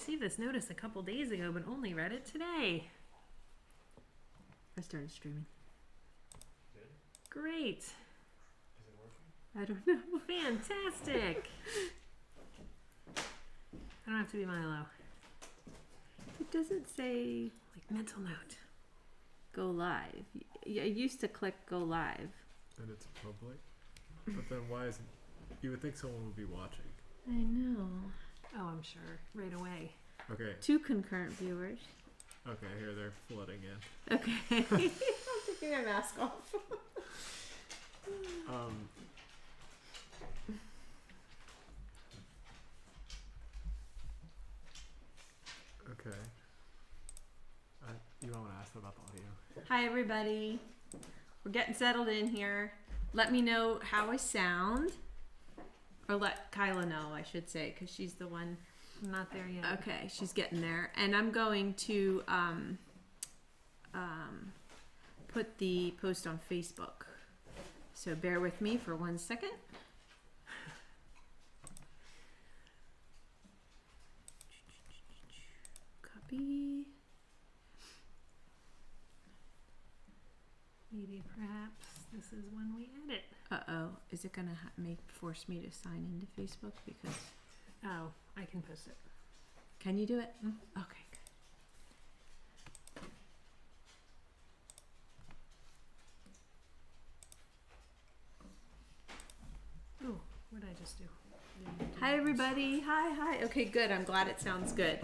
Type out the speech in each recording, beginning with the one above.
received this notice a couple days ago, but only read it today. I started streaming. Good? Great. Is it working? I don't know. Fantastic. I don't have to be Milo. It doesn't say Like mental note. go live. I used to click go live. And it's public? But then why isn't... You would think someone would be watching. I know. Oh, I'm sure. Right away. Okay. 2 concurrent viewers. Okay, here they're flooding in. Okay. I'm taking my mask off. Okay. You don't want to ask them about the audio? Hi, everybody. We're getting settled in here. Let me know how I sound. Or let Kyla know, I should say, because she's the one. I'm not there yet. Okay, she's getting there. And I'm going to put the post on Facebook. So bear with me for 1 second. Copy. Maybe perhaps this is when we edit. Uh-oh. Is it going to force me to sign into Facebook? Because... Oh, I can post it. Can you do it? Mm. Okay, good. Ooh, what did I just do? Hi, everybody. Hi. Okay, good. I'm glad it sounds good.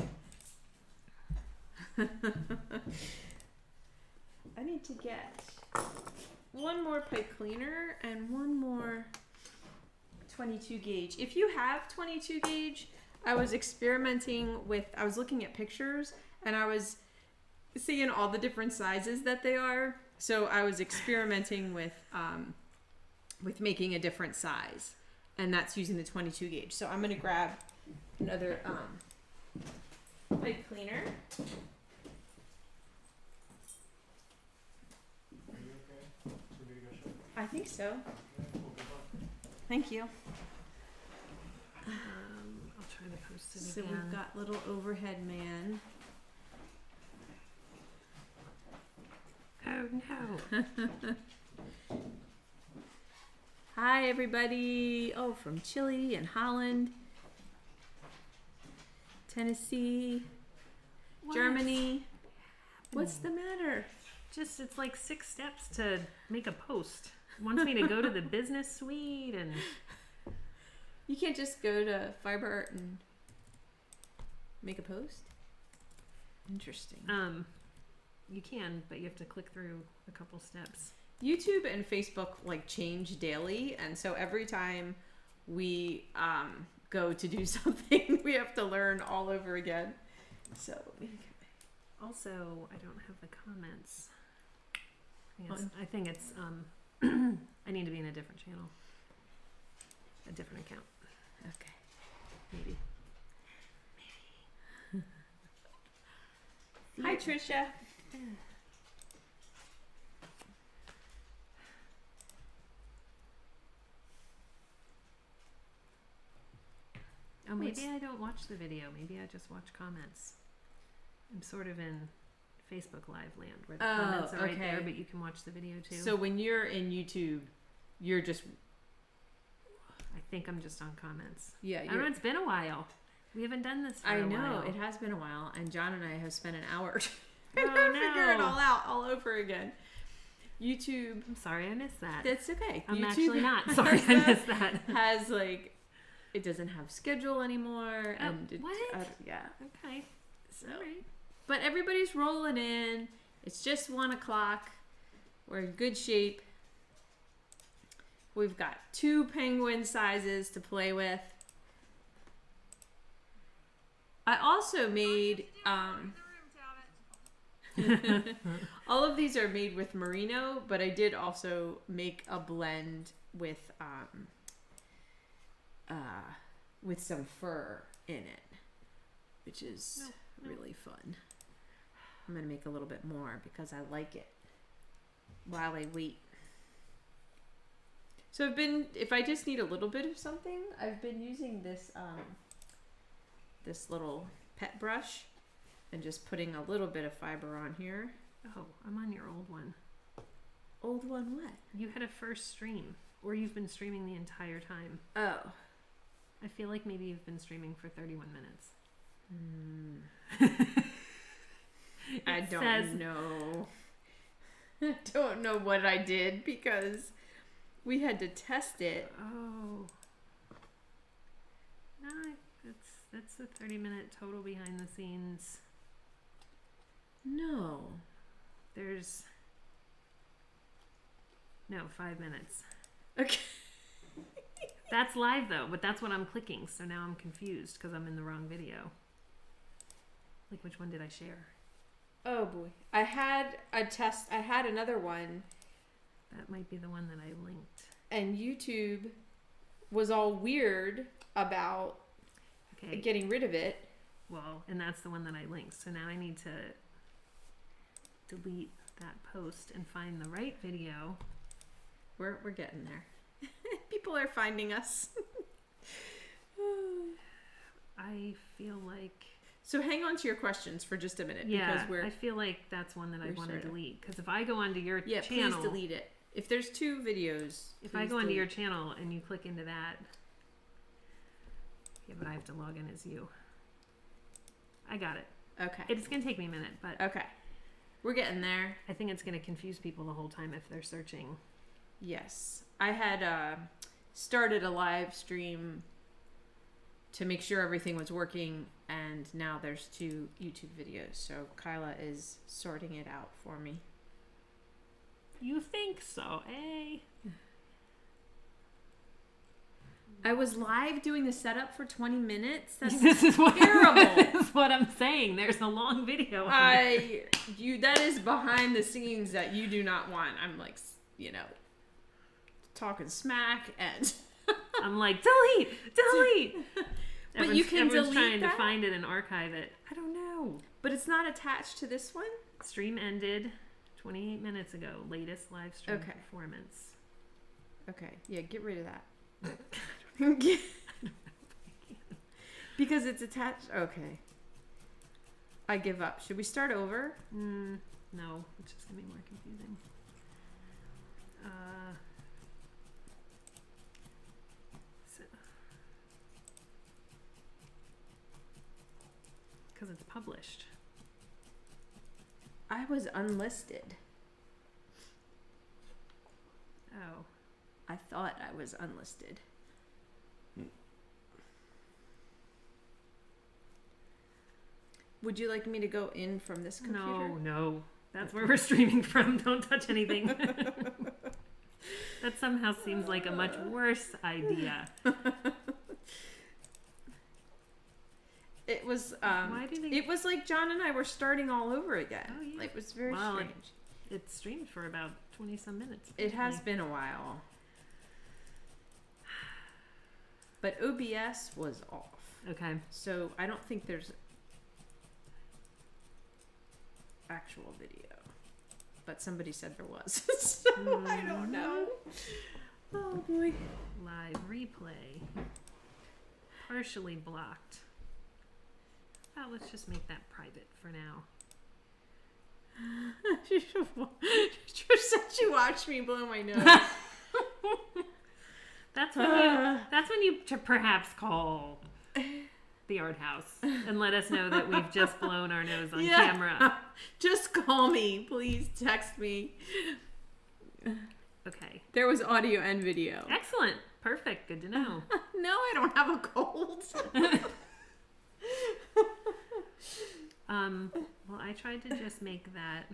I need to get one more pipe cleaner and one more 22 gauge. If you have 22 gauge, I was experimenting with, I was looking at pictures and I was seeing all the different sizes that they are. So I was experimenting with making a different size, and that's using the 22 gauge. So I'm gonna grab another pipe cleaner. Are you okay? For me to go show? I think so. Okay, well, good luck. Thank you. I'll try to post it So again. we've got little overhead man. Oh no. Hi, everybody. Oh, from Chile and Holland, Tennessee, What? Germany. What's the matter? Just, it's like 6 steps to make a post. Wants me to go to the business suite and... You can't just go to Fiber Art and make a post? Interesting. You can, but you have to click through a couple steps. YouTube and Facebook like change daily, and so every time we go to do something, we have to learn all over again. So Also, I don't have the comments. I think it's I need to be in a different channel. A different account. okay. Maybe. Hi, Trisha. Oh, maybe I don't watch the video. Maybe I just watch comments. I'm sort of in Facebook Live land where the comments are right there, but you can watch the video too. So when you're in YouTube, you're just... I think I'm just on comments. Yeah, I don't know, it's been a while. We haven't done this for I a know, while. it has been a while, and John and I have spent an hour Oh, trying to figure it no. all out all over again. YouTube... I'm sorry I missed that. That's okay. I'm YouTube actually not sorry I missed that. has like... It doesn't have schedule anymore. Oh, And what? Yeah. Okay. So, All right. but everybody's rolling in. It's just 1 o'clock. We're in good shape. We've got 2 penguin sizes to play with. I also made all of these are made with merino, but I did also make a blend with some fur in it, which is really fun. I'm gonna make a little bit more because I like it while I wait. So if I just need a little bit of something, I've been using this this little pet brush and just putting a little bit of fiber on here. Oh, I'm on your old one. Old one what? You had a first stream, or you've been streaming the entire time. Oh. I feel like maybe you've been streaming for 31 minutes. I don't know. I don't know what I did because we had to test it. Oh. No, that's a 30-minute total behind the scenes. No. There's... No, 5 minutes. Okay. That's live though, but that's what I'm clicking, so now I'm confused because I'm in the wrong video. Like, which one did I share? Oh boy. I had another one. That might be the one that I linked. And YouTube was all weird about getting rid of it. Well, and that's the one that I linked. So now I need to delete that post and find the right video. We're getting there. People are finding us. I feel like... So hang on to your questions for just a minute. Yeah, because I feel like that's one that I want to delete. Because if I go onto your channel... Yeah, please delete it. If there's 2 videos... If I go onto your channel and you click into that... Yeah, but I have to log in as you. I got it. Okay. It's going to take me a minute, but... Okay. We're getting there. I think it's going to confuse people the whole time if they're searching. Yes. I had started a live stream to make sure everything was working, and now there's 2 YouTube videos, so Kyla is sorting it out for me. You think so, eh? I was live doing the setup for 20 minutes. That's this is what, terrible. This is what I'm saying. There's a long video. That is behind the scenes that you do not want. I'm like, talking smack and I'm like, delete. But you can everyone's delete trying that? to find it and archive it. I don't know. But it's not attached to this one? Stream ended 28 minutes ago. Latest live stream performance. Okay. Yeah, get rid of that. Because it's attached. Okay. I give up. Should we start over? No, it's just gonna be more confusing. Because it's published. I was unlisted. Oh. I thought I was unlisted. Would you like me to go in from this computer? No. That's where we're streaming from. Don't touch anything. That somehow seems like a much worse idea. It was Why do they... It was like John and I were starting all over again. Oh, yeah. Like, it was very strange. It streamed for about 20 some minutes. It has been a while. But OBS was off. Okay. So I don't think there's actual video. But somebody said there was. So I don't know. Oh boy. Live replay. Partially blocked. Let's just make that private for now. Trish said she watched me blow my nose. That's when you perhaps call the art house and let us know that we've just blown our nose on camera. Just call me, please. Text me. Okay. There was audio and video. Excellent. Perfect. Good to know. No, I don't have a cold. Well, I tried to just make that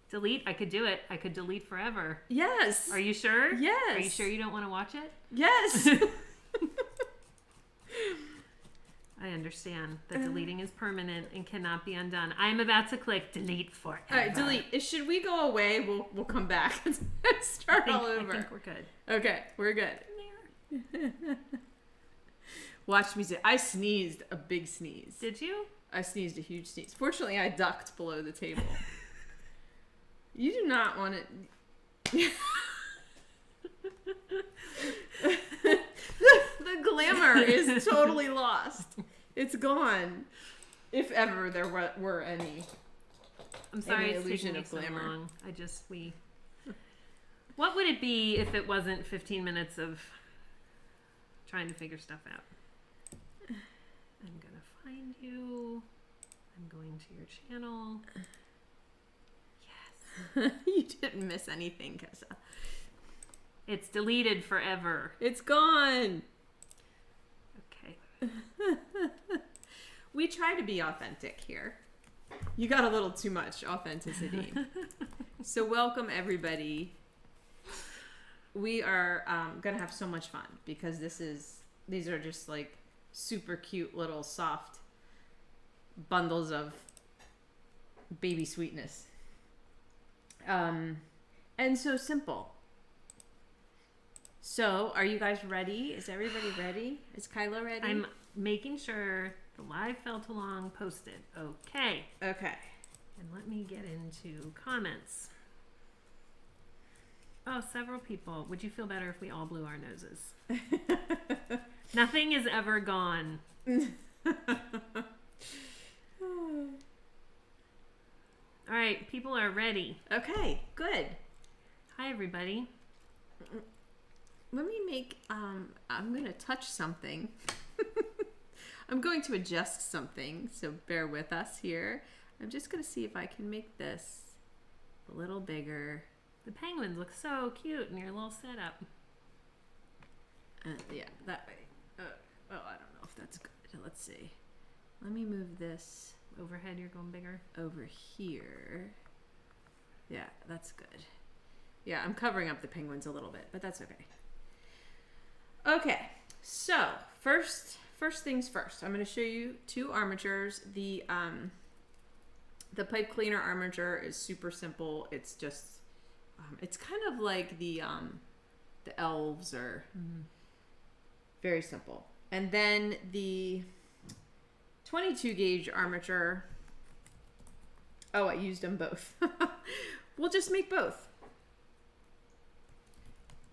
delete. I could do it. I could delete forever. Yes. Are you sure? Yes. Are you sure you don't want to watch it? Yes. I understand that deleting is permanent and cannot be undone. I'm about to click delete forever. All right, delete. Should we go away? We'll come back and start all over. I think we're good. Okay, we're good. Watch me. I sneezed a big sneeze. Did you? I sneezed a huge sneeze. Fortunately, I ducked below the table. You do not want it. The glamour is totally lost. It's gone. If ever there were any. I'm sorry Any it's illusion taking me of so glamour. long. What would it be if it wasn't 15 minutes of trying to figure stuff out? I'm gonna find you. I'm going to your channel. Yes. You didn't miss anything, Kessa. It's deleted forever. It's gone. Okay. We try to be authentic here. You got a little too much authenticity. So welcome everybody. We are gonna have so much fun because these are just like super cute little soft bundles of baby sweetness. And so simple. So are you guys ready? Is everybody ready? Is Kyla ready? I'm making sure the live felt along posted. Okay. Okay. And let me get into comments. Oh, several people. Would you feel better if we all blew our noses? Nothing is ever gone. All right, people are ready. Okay, good. Hi, everybody. Let me make, I'm going to touch something. I'm going to adjust something, so bear with us here. I'm just going to see if I can make this a little bigger. The penguins look so cute in your little setup. Yeah, that way. Oh, I don't know if that's good. Let's see. Let me move this Overhead, you're going bigger. over here. Yeah, that's good. Yeah, I'm covering up the penguins a little bit, but that's okay. Okay, so first things first. I'm going to show you two armatures. The pipe cleaner armature is super simple. It's just it's kind of like the elves are very simple. And then the 22 gauge armature. Oh, I used them both. We'll just make both.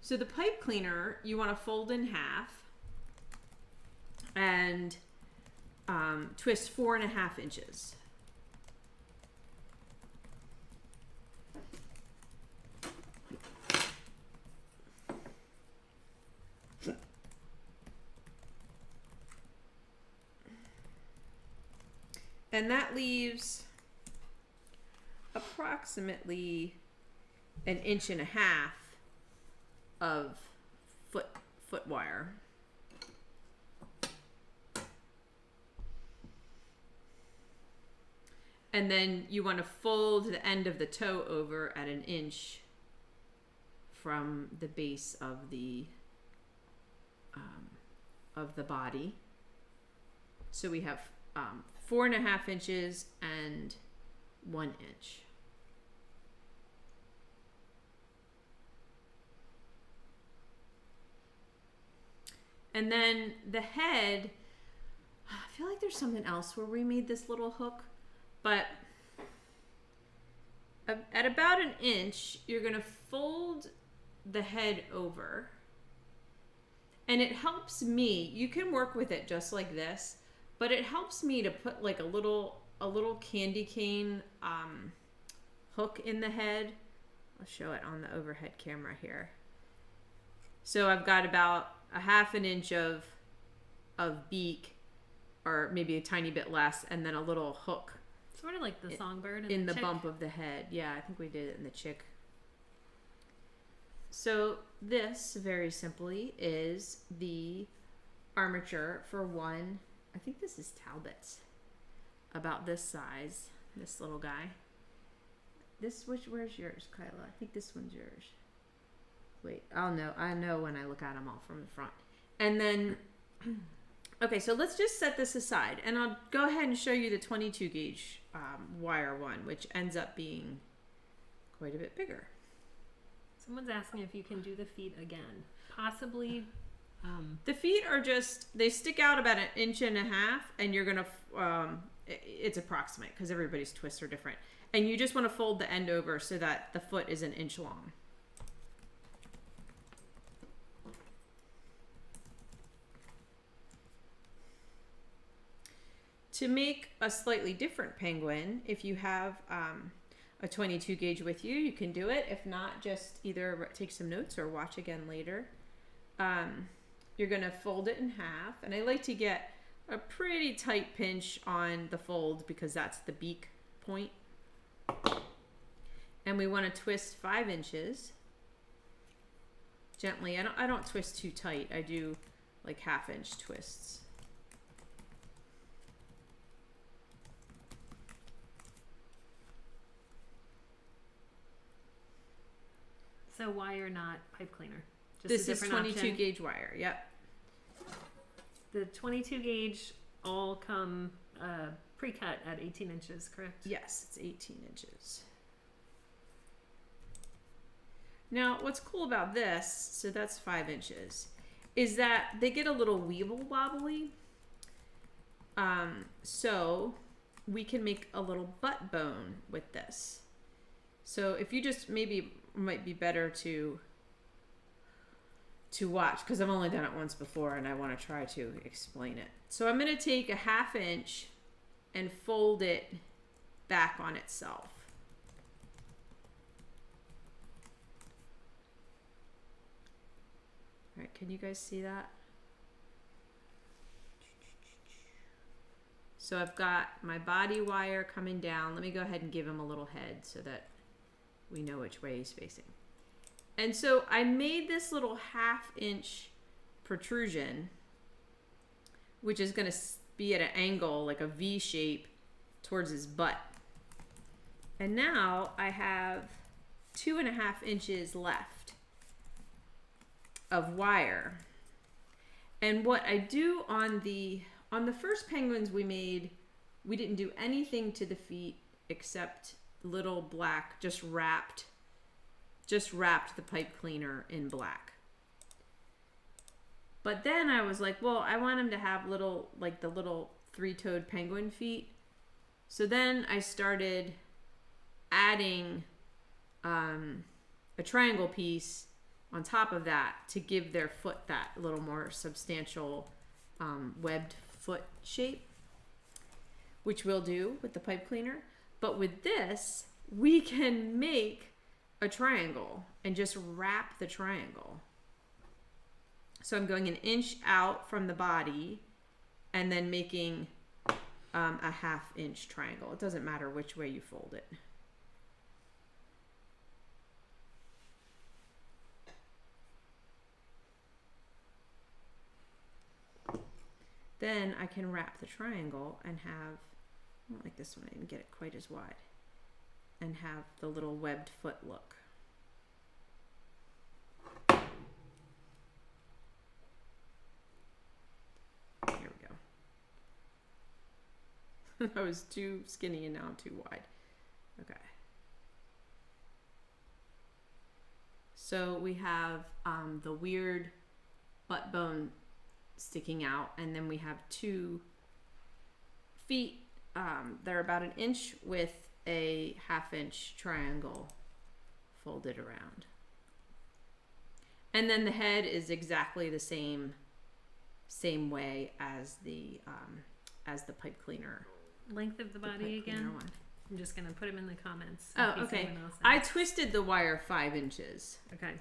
So the pipe cleaner, you want to fold in half and twist 4.5 inches. And that leaves approximately 1.5 inches of foot wire. And then you want to fold the end of the toe over at 1 inch from the base of the body. So we have 4.5 inches and 1 inch. And then the head, I feel like there's something else where we made this little hook, but at about 1 inch, you're going to fold the head over. And it helps me, you can work with it just like this, but it helps me to put like a little candy cane hook in the head. I'll show it on the overhead camera here. So I've got about 1/2 inch of beak, or maybe a tiny bit less, and then a little hook. Sort of like the songbird and in the chick. bump of the head. Yeah, I think we did it in the chick. So this, very simply, is the armature for one. I think this is Talbot's. About this size, this little guy. Where's yours, Kyla? I think this one's yours. Wait, I know when I look at them all from the front. And then, okay, so let's just set this aside, and I'll go ahead and show you the 22 gauge wire one, which ends up being quite a bit bigger. Someone's asking if you can do the feet again. Possibly. The feet are they stick out about 1.5 inches, and you're gonna, it's approximate because everybody's twists are different. And you just want to fold the end over so that the foot is 1 inch long. to make a slightly different penguin, if you have a 22 gauge with you, you can do it. If not, just either take some notes or watch again later. You're going to fold it in half. And I like to get a pretty tight pinch on the fold because that's the beak point. And we want to twist 5 inches gently. I don't twist too tight. I do like 1/2 inch twists. So wire, not pipe cleaner. Just This a is different 22 option. gauge wire. Yep. The 22 gauge all come pre-cut at 18 inches, correct? Yes, it's 18 inches. Now, what's cool about this, so that's 5 inches, is that they get a little weeble wobbly. So we can make a little butt bone with this. So if you just, maybe might be better to watch, because I've only done it once before and I want to try to explain it. So I'm going to take a 1/2 inch and fold it back on itself. All right, can you guys see that? So I've got my body wire coming down. Let me go ahead and give him a little head so that we know which way he's facing. And so I made this little 1/2 inch protrusion, which is going to be at an angle, like a V shape, towards his butt. And now I have 2.5 inches left of wire. And what I do on the first penguins we made, we didn't do anything to the feet except little black, just wrapped the pipe cleaner in black. But then I was like, well, I want him to have little, like the little 3-toed penguin feet. So then I started adding a triangle piece on top of that to give their foot that little more substantial webbed foot shape, which we'll do with the pipe cleaner. But with this, we can make a triangle and just wrap the triangle. So I'm going 1 inch out from the body and then making a 1/2 inch triangle. It doesn't matter which way you fold it. Then I can wrap the triangle and have, I don't like this one, I didn't get it quite as wide, and have the little webbed foot look. Here we go. I was too skinny and now I'm too wide. Okay. So we have the weird butt bone sticking out, and then we have 2 feet. They're about 1 inch with a 1/2 inch triangle folded around. And then the head is exactly the same way as the pipe cleaner. Length of the body again. One. I'm just gonna put them in the comments. Oh, okay. I twisted the wire 5 inches. Okay.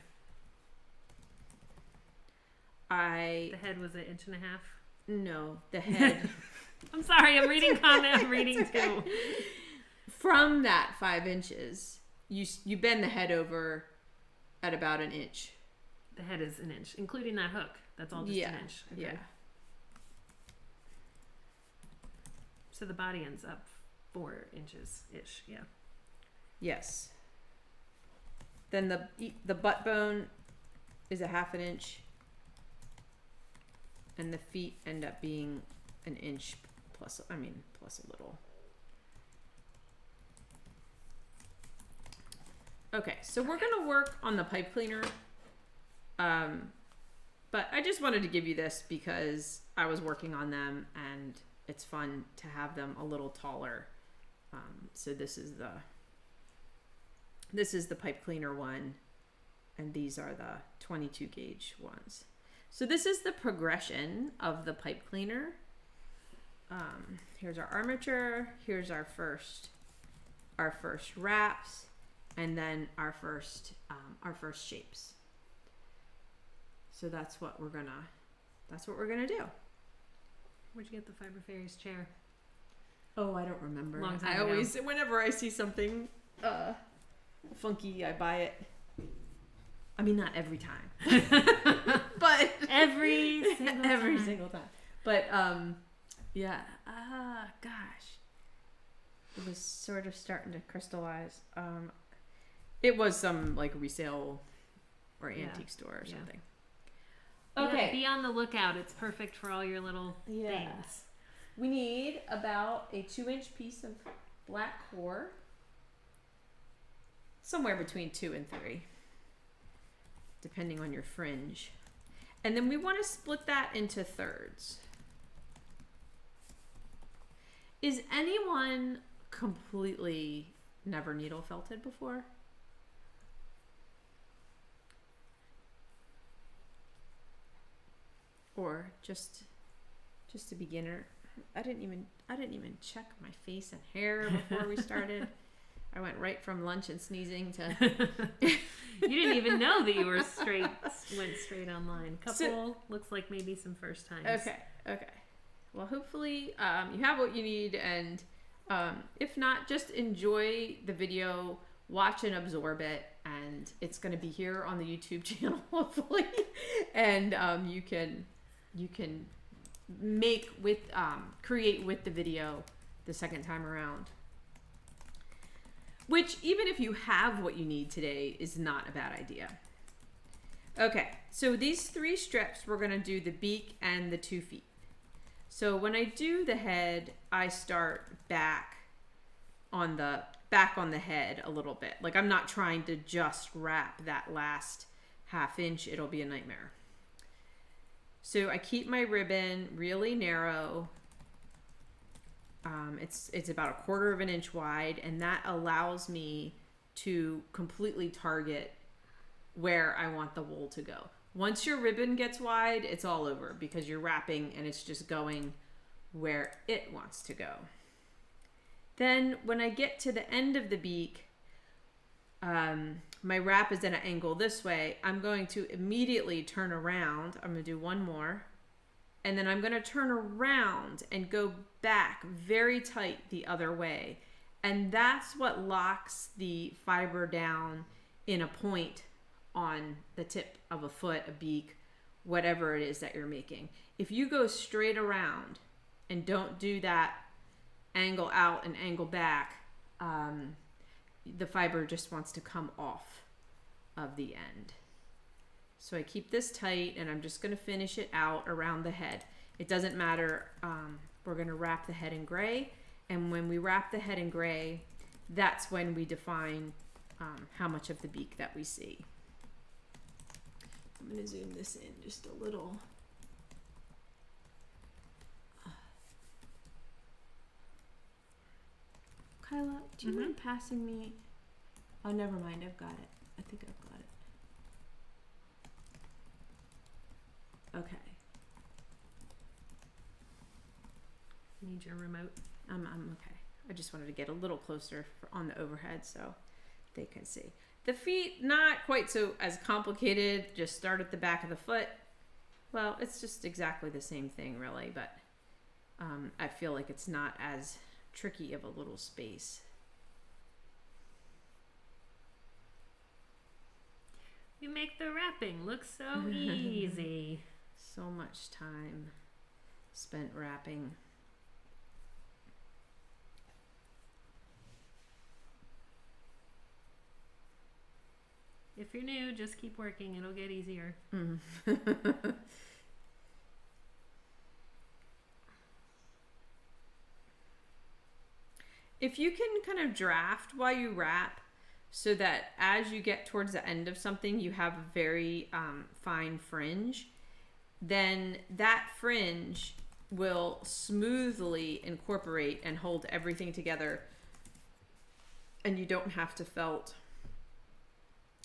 The head was 1.5 inches. No, the head. I'm sorry, I'm reading comment. I'm reading okay. too. From that 5 inches, you bend the head over at about 1 inch. The head is 1 inch, including that hook. That's all just 1 inch. Okay. Yeah. So the body ends up 4 inches ish. Yeah. Yes. Then the butt bone is 1/2 inch, and the feet end up being 1 inch plus a little. Okay, so we're gonna work on the pipe cleaner. But I just wanted to give you this because I was working on them and it's fun to have them a little taller. So this is the pipe cleaner one, and these are the 22 gauge ones. So this is the progression of the pipe cleaner. here's our armature, here's our first wraps, and then our first shapes. So that's what we're gonna do. Where'd you get the Fiber Fairies chair? Oh, I don't remember. Long time I ago. always, whenever I see something funky, I buy it. I mean, not every time, but every single time. But yeah. Gosh, it was sort of starting to crystallize. It was some like resale or antique store or something. Okay. Yeah, be on the lookout. It's perfect for all your little things. We need about a 2-inch piece of black core. Somewhere between 2 and 3. Depending on your fringe. And then we want to split that into thirds. Is anyone completely never needle felted before? Or just a beginner? I didn't even check my face and hair before we started. I went right from lunch and sneezing to You didn't even know that you were went straight online. Looks like maybe some first times. Okay. Well, hopefully you have what you need, and if not, just enjoy the video, watch and absorb it, and it's going to be here on the YouTube channel hopefully, and you can create with the video the second time around. Which, even if you have what you need today, is not a bad idea. Okay, so these 3 strips, we're going to do the beak and the 2 feet. So when I do the head, I start back on the head a little bit. Like, I'm not trying to just wrap that last ½ inch. It'll be a nightmare. So I keep my ribbon really narrow. It's about 1/4 of an inch wide, and that allows me to completely target where I want the wool to go. Once your ribbon gets wide, it's all over because you're wrapping and it's just going where it wants to go. Then when I get to the end of the beak, my wrap is at an angle this way. I'm going to immediately turn around. I'm going to do one more. And then I'm going to turn around and go back very tight the other way. And that's what locks the fiber down in a point on the tip of a foot, a beak, whatever it is that you're making. If you go straight around and don't do that angle out and angle back, the fiber just wants to come off of the end. So I keep this tight, and I'm just going to finish it out around the head. It doesn't matter. We're going to wrap the head in gray, and when we wrap the head in gray, that's when we define how much of the beak that we see. I'm going to zoom this in just a little. Kyla, do you mind passing me? Oh, never mind. I've got it. I think I've got it. Okay. Need your remote? I'm okay. I just wanted to get a little closer on the overhead so they can see. The feet, not quite so as complicated. Just start at the back of the foot. Well, it's just exactly the same thing, really, but I feel like it's not as tricky of a little space. You make the wrapping look so easy. So much time spent wrapping. If you're new, just keep working. It'll get easier. If you can kind of draft while you wrap, so that as you get towards the end of something, you have a very fine fringe, then that fringe will smoothly incorporate and hold everything together, and you don't have to felt,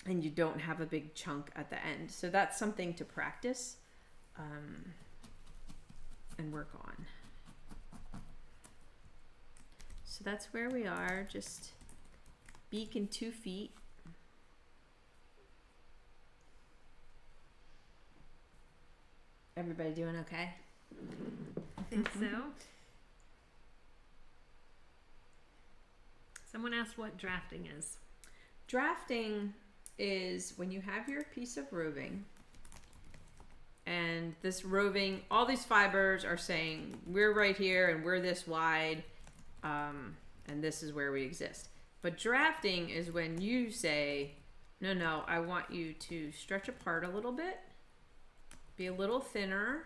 and you don't have a big chunk at the end. So that's something to practice and work on. So that's where we are, just beak and 2 feet. Everybody doing okay? I think so. Someone asked what drafting is. Drafting is when you have your piece of roving, and this roving, all these fibers are saying we're right here and we're this wide, and this is where we exist. But drafting is when you say, no, I want you to stretch apart a little bit, be a little thinner,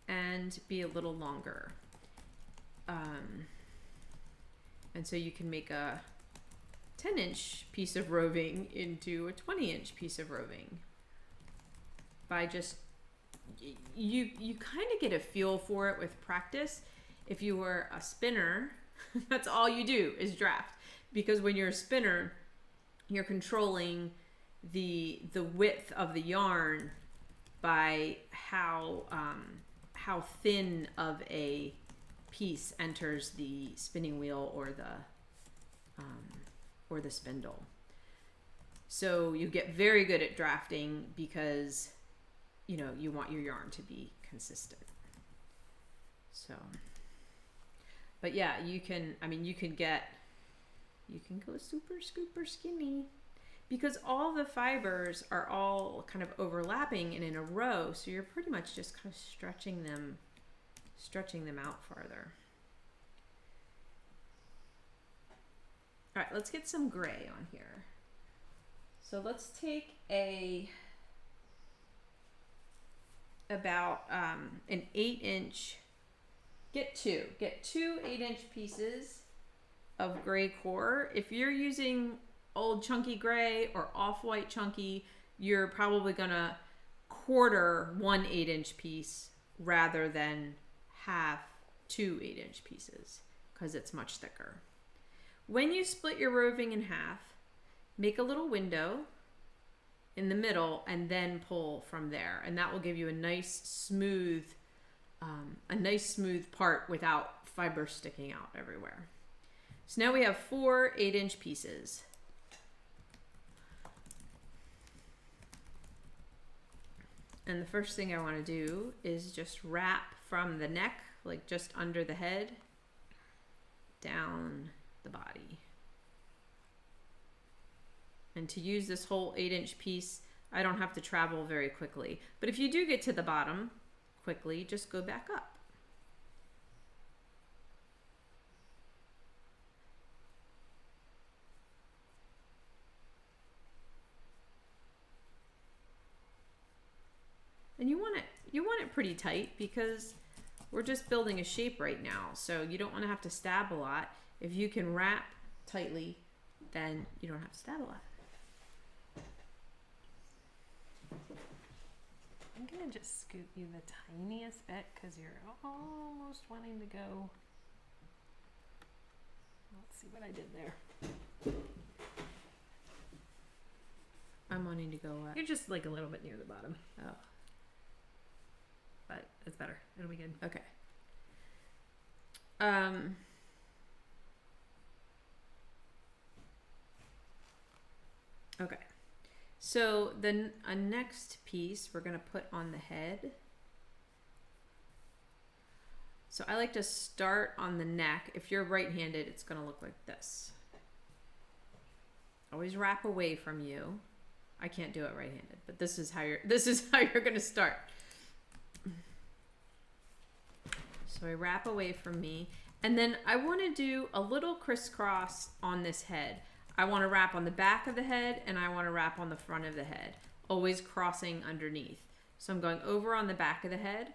and be a little longer. And so you can make a 10-inch piece of roving into a 20-inch piece of roving by just, you kind of get a feel for it with practice. If you were a spinner, that's all you do is draft, because when you're a spinner, you're controlling the width of the yarn by how thin of a piece enters the spinning wheel or the spindle. So you get very good at drafting because you want your yarn to be consistent. So, but yeah, you can go super skinny because all the fibers are all kind of overlapping and in a row, so you're pretty much just kind of stretching them out farther. All right, let's get some gray on here. So let's take about an 8-inch, get two 8-inch pieces of gray core. If you're using old chunky gray or off-white chunky, you're probably gonna quarter 1 8-inch piece rather than half 2 8-inch pieces because it's much thicker. When you split your roving in half, make a little window in the middle and then pull from there, and that will give you a nice smooth part without fiber sticking out everywhere. So now we have 4 8-inch pieces. And the first thing I want to do is just wrap from the neck, like just under the head, down the body. And to use this whole 8-inch piece, I don't have to travel very quickly. But if you do get to the bottom quickly, just go back up. And you want it pretty tight because we're just building a shape right now. So you don't want to have to stab a lot. If you can wrap tightly, then you don't have to stab a lot. I'm gonna just scoop you the tiniest bit because you're almost wanting to go. Let's see what I did there. I'm wanting to go what? You're just like a little bit near the bottom. Oh. But it's better. It'll be good. Okay. Okay. So then a next piece we're going to put on the head. So I like to start on the neck. If you're right-handed, it's going to look like this. Always wrap away from you. I can't do it right-handed, but this is how you're going to start. So I wrap away from me, and then I want to do a little crisscross on this head. I want to wrap on the back of the head, and I want to wrap on the front of the head, always crossing underneath. So I'm going over on the back of the head,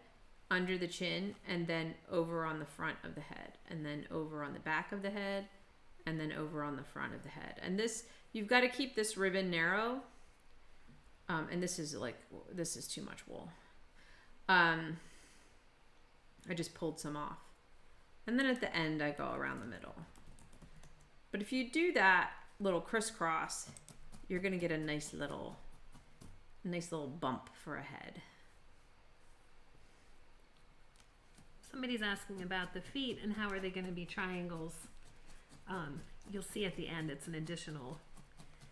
under the chin, and then over on the front of the head, and then over on the back of the head, and then over on the front of the head. And this, you've got to keep this ribbon narrow. And this is too much wool. I just pulled some off. And then at the end, I go around the middle. But if you do that little crisscross, you're going to get a nice little bump for a head. Somebody's asking about the feet and how are they going to be triangles. You'll see at the end it's an additional.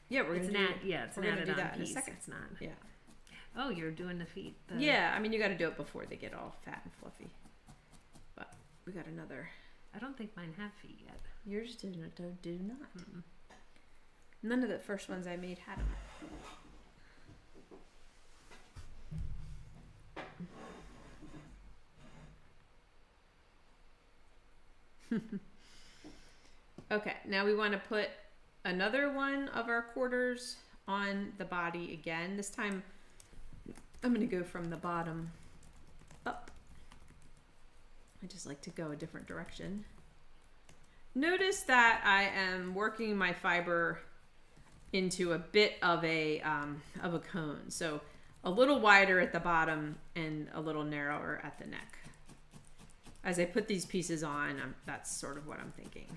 Yeah, we're gonna it's an added on piece. It's not. Yeah. Oh, you're doing the feet. Yeah, I mean you got to do it before they get all fat and fluffy. But we got another. I don't think mine have feet yet. Yours do not. Mm-mm. None of the first ones I made had them. Okay, now we want to put another one of our quarters on the body again. This time I'm going to go from the bottom up. I just like to go a different direction. Notice that I am working my fiber into a bit of a cone. So a little wider at the bottom and a little narrower at the neck. As I put these pieces on, that's sort of what I'm thinking.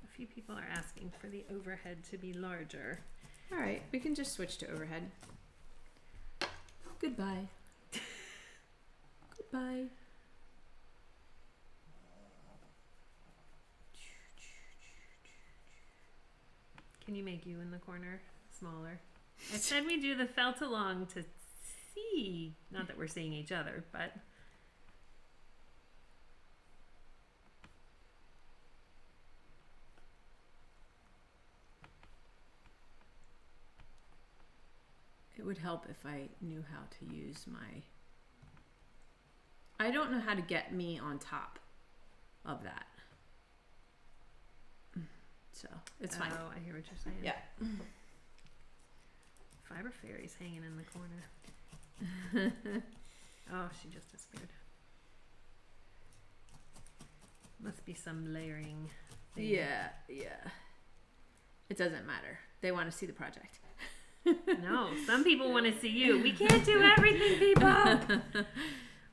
A few people are asking for the overhead to be larger. All right, we can just switch to overhead. Goodbye. Goodbye. Can you make you in the corner smaller? I said we do the felt along to see. Not that we're seeing each other, but it would help if I knew how to use my... I don't know how to get me on top of that. So, it's fine. Oh, I hear what you're saying. Yeah. Fiber Fairy's hanging in the corner. Oh, she just disappeared. Must be some layering thing. Yeah. It doesn't matter. They want to see the project. No, some people want to see you. We can't do everything, people.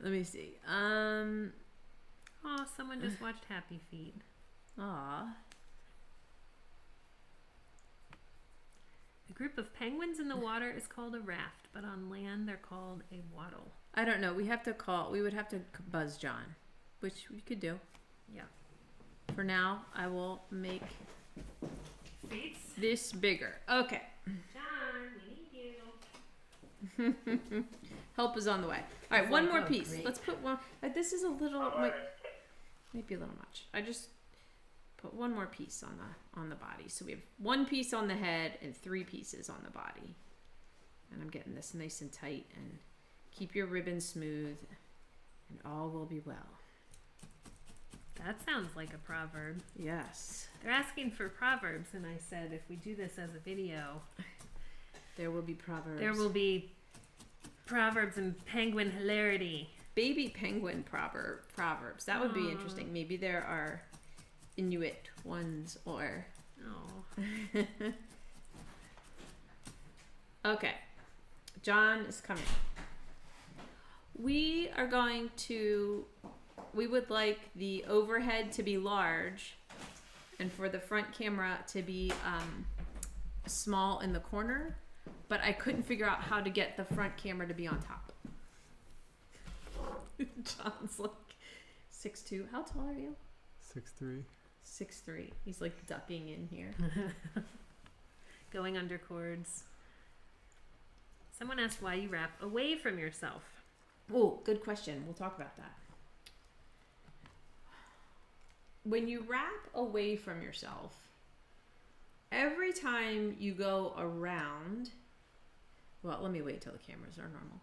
Let me see. Oh, someone just watched Happy Feet. Aw. A group of penguins in the water is called a raft, but on land they're called a waddle. I don't know. We would have to buzz John, which we could do. Yeah. For now, I will make Feet? this bigger. Okay. John, we need you. Help is on the way. All right, one more piece. Great. Let's put one. This is a little, might be a little much. I just put one more piece on the body. So we have one piece on the head and 3 pieces on the body. And I'm getting this nice and tight. And keep your ribbon smooth, and all will be well. That sounds like a proverb. Yes. They're asking for proverbs, and I said if we do this as a video, there will be proverbs. There will be proverbs and penguin hilarity. Baby penguin proverbs. That would be interesting. Maybe there are Inuit ones or... Oh. Okay. John is coming. We would like the overhead to be large and for the front camera to be small in the corner, but I couldn't figure out how to get the front camera to be on top. John's like 6'2". How tall are you? 6'3". 6'3". He's like ducking in here. Going under cords. Someone asked why you wrap away from yourself. Oh, good question. We'll talk about that. When you wrap away from yourself, every time you go around... Well, let me wait till the cameras are normal.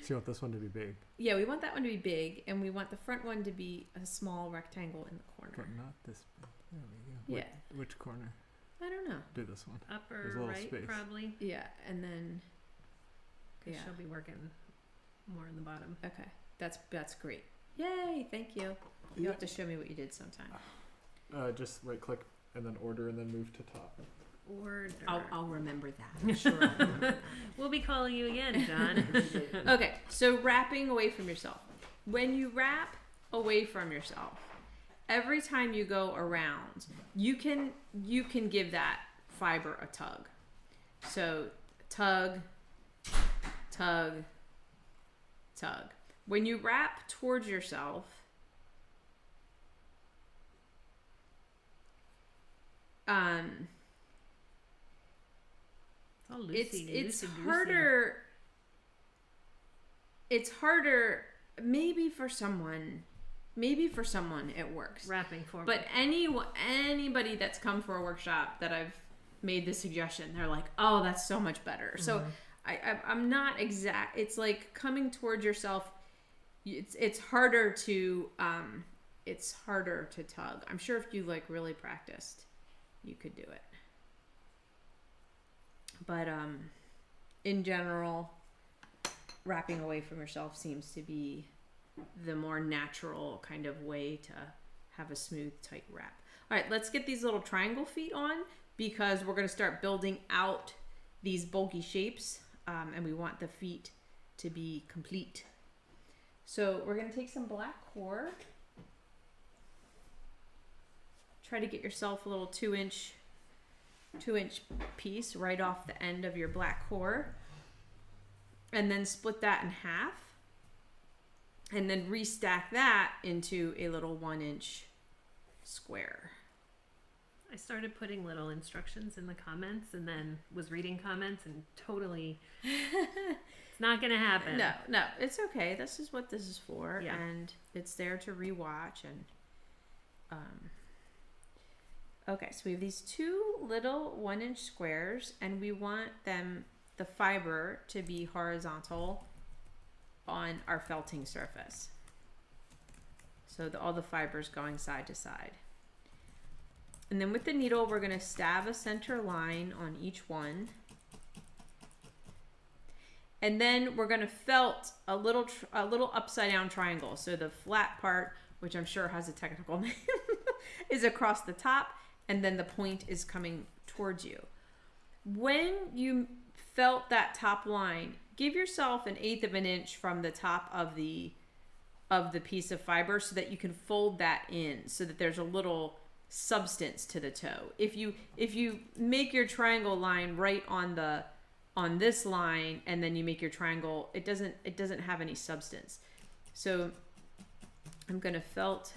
So you want this one to be big? Yeah, we want that one to be big, and we want the front one to be a small rectangle in the corner. But not this big. There we go. Yeah. Which corner? I don't know. Do this one. There's a Upper little right, space. probably. Yeah, and then... Because she'll be working more in the bottom. Okay, that's great. Yay, thank you. You have to show me what you did sometime. Just right click and then order and then move to top. Order. I'll remember that. I'm sure I'll remember that. We'll be calling you again, John. Okay, so wrapping away from yourself. When you wrap away from yourself, every time you go around, you can give that fiber a tug. So tug, tug, tug. When you wrap towards yourself, It's all loosey, it's loosey-goosey. harder. It's harder, maybe for someone it works. Wrapping forward. But anybody that's come for a workshop that I've made this suggestion, they're like, oh, that's so much better. Mm-hmm. So I'm not exact. It's like coming towards yourself. It's harder to tug. I'm sure if you like really practiced, you could do it. But in general, wrapping away from yourself seems to be the more natural kind of way to have a smooth, tight wrap. All right, let's get these little triangle feet on because we're going to start building out these bulky shapes, and we want the feet to be complete. So we're going to take some black cord. Try to get yourself a little 2-inch piece right off the end of your black core, and then split that in half, and then restack that into a little 1-inch square. I started putting little instructions in the comments and then was reading comments and totally it's not gonna happen. No, it's okay. This is what this is for. Yeah. And it's there to rewatch. And okay, so we have these 2 little 1-inch squares, and we want the fiber to be horizontal on our felting surface. So all the fibers going side to side. And then with the needle, we're going to stab a center line on each one. And then we're going to felt a little upside down triangle. So the flat part, which I'm sure has a technical name, is across the top, and then the point is coming towards you. When you felt that top line, give yourself 1/8 of an inch from the top of the piece of fiber so that you can fold that in so that there's a little substance to the toe. If you make your triangle line right on this line and then you make your triangle, it doesn't have any substance. So I'm going to felt,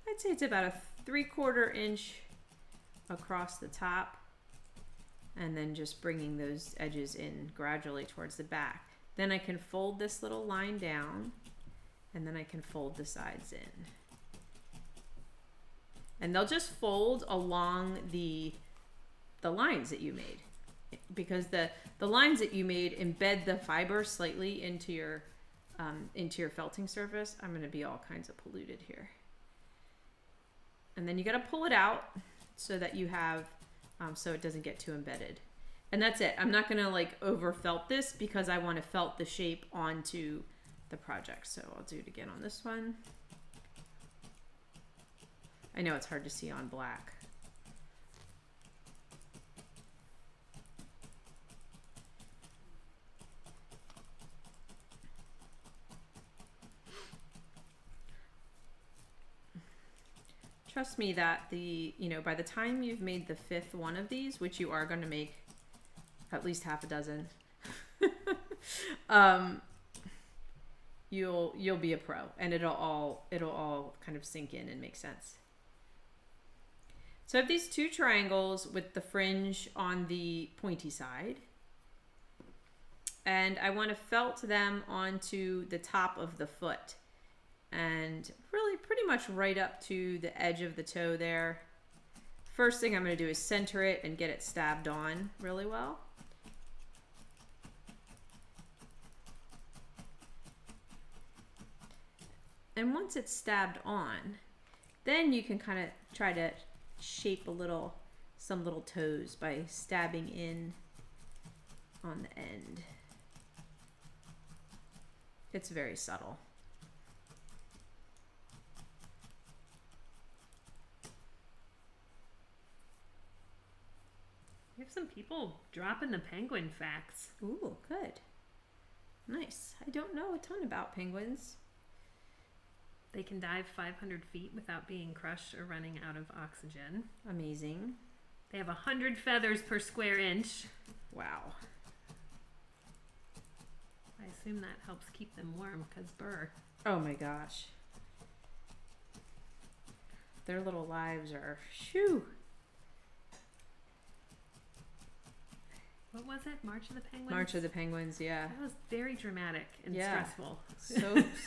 I'd say it's about a 3/4 inch across the top, and then just bringing those edges in gradually towards the back. Then I can fold this little line down, and then I can fold the sides in. And they'll just fold along the lines that you made, because the lines that you made embed the fiber slightly into your felting surface. I'm going to be all kinds of polluted here. And then you got to pull it out so that you have, so it doesn't get too embedded. And that's it. I'm not going to like over felt this because I want to felt the shape onto the project. So I'll do it again on this one. I know it's hard to see on black. Trust me that by the time you've made the 5th one of these, which you are going to make at least half a dozen, you'll be a pro, and it'll all kind of sink in and make sense. So I have these 2 triangles with the fringe on the pointy side, and I want to felt them onto the top of the foot, and really pretty much right up to the edge of the toe there. First thing I'm going to do is center it and get it stabbed on really well. And once it's stabbed on, then you can kind of try to shape some little toes by stabbing in on the end. It's very subtle. We have some people dropping the penguin facts. Ooh, good. Nice. I don't know a ton about penguins. They can dive 500 feet without being crushed or running out of oxygen. Amazing. They have 100 feathers per square inch. Wow. assume that helps keep them warm because burr. Oh my gosh. Their little lives are, shoo. What was it? March of the Penguins? March of the Penguins, yeah. That was very dramatic and Yeah. stressful.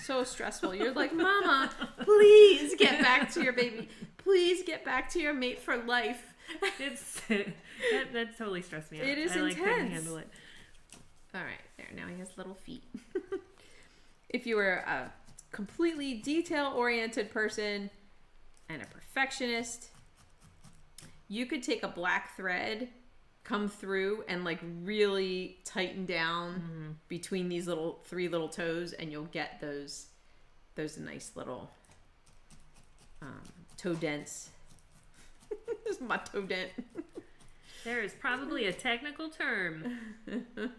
So stressful. You're like, Mama, please get back to your baby. Please get back to your mate for life. It's that totally stressed me out. It is I couldn't intense. handle it. All right, there. Now he has little feet. If you were a completely detail-oriented person and a perfectionist, you could take a black thread, come through, and like really tighten down between these three little toes, and you'll get those nice little toe dents. This is my toe dent. There is probably a technical term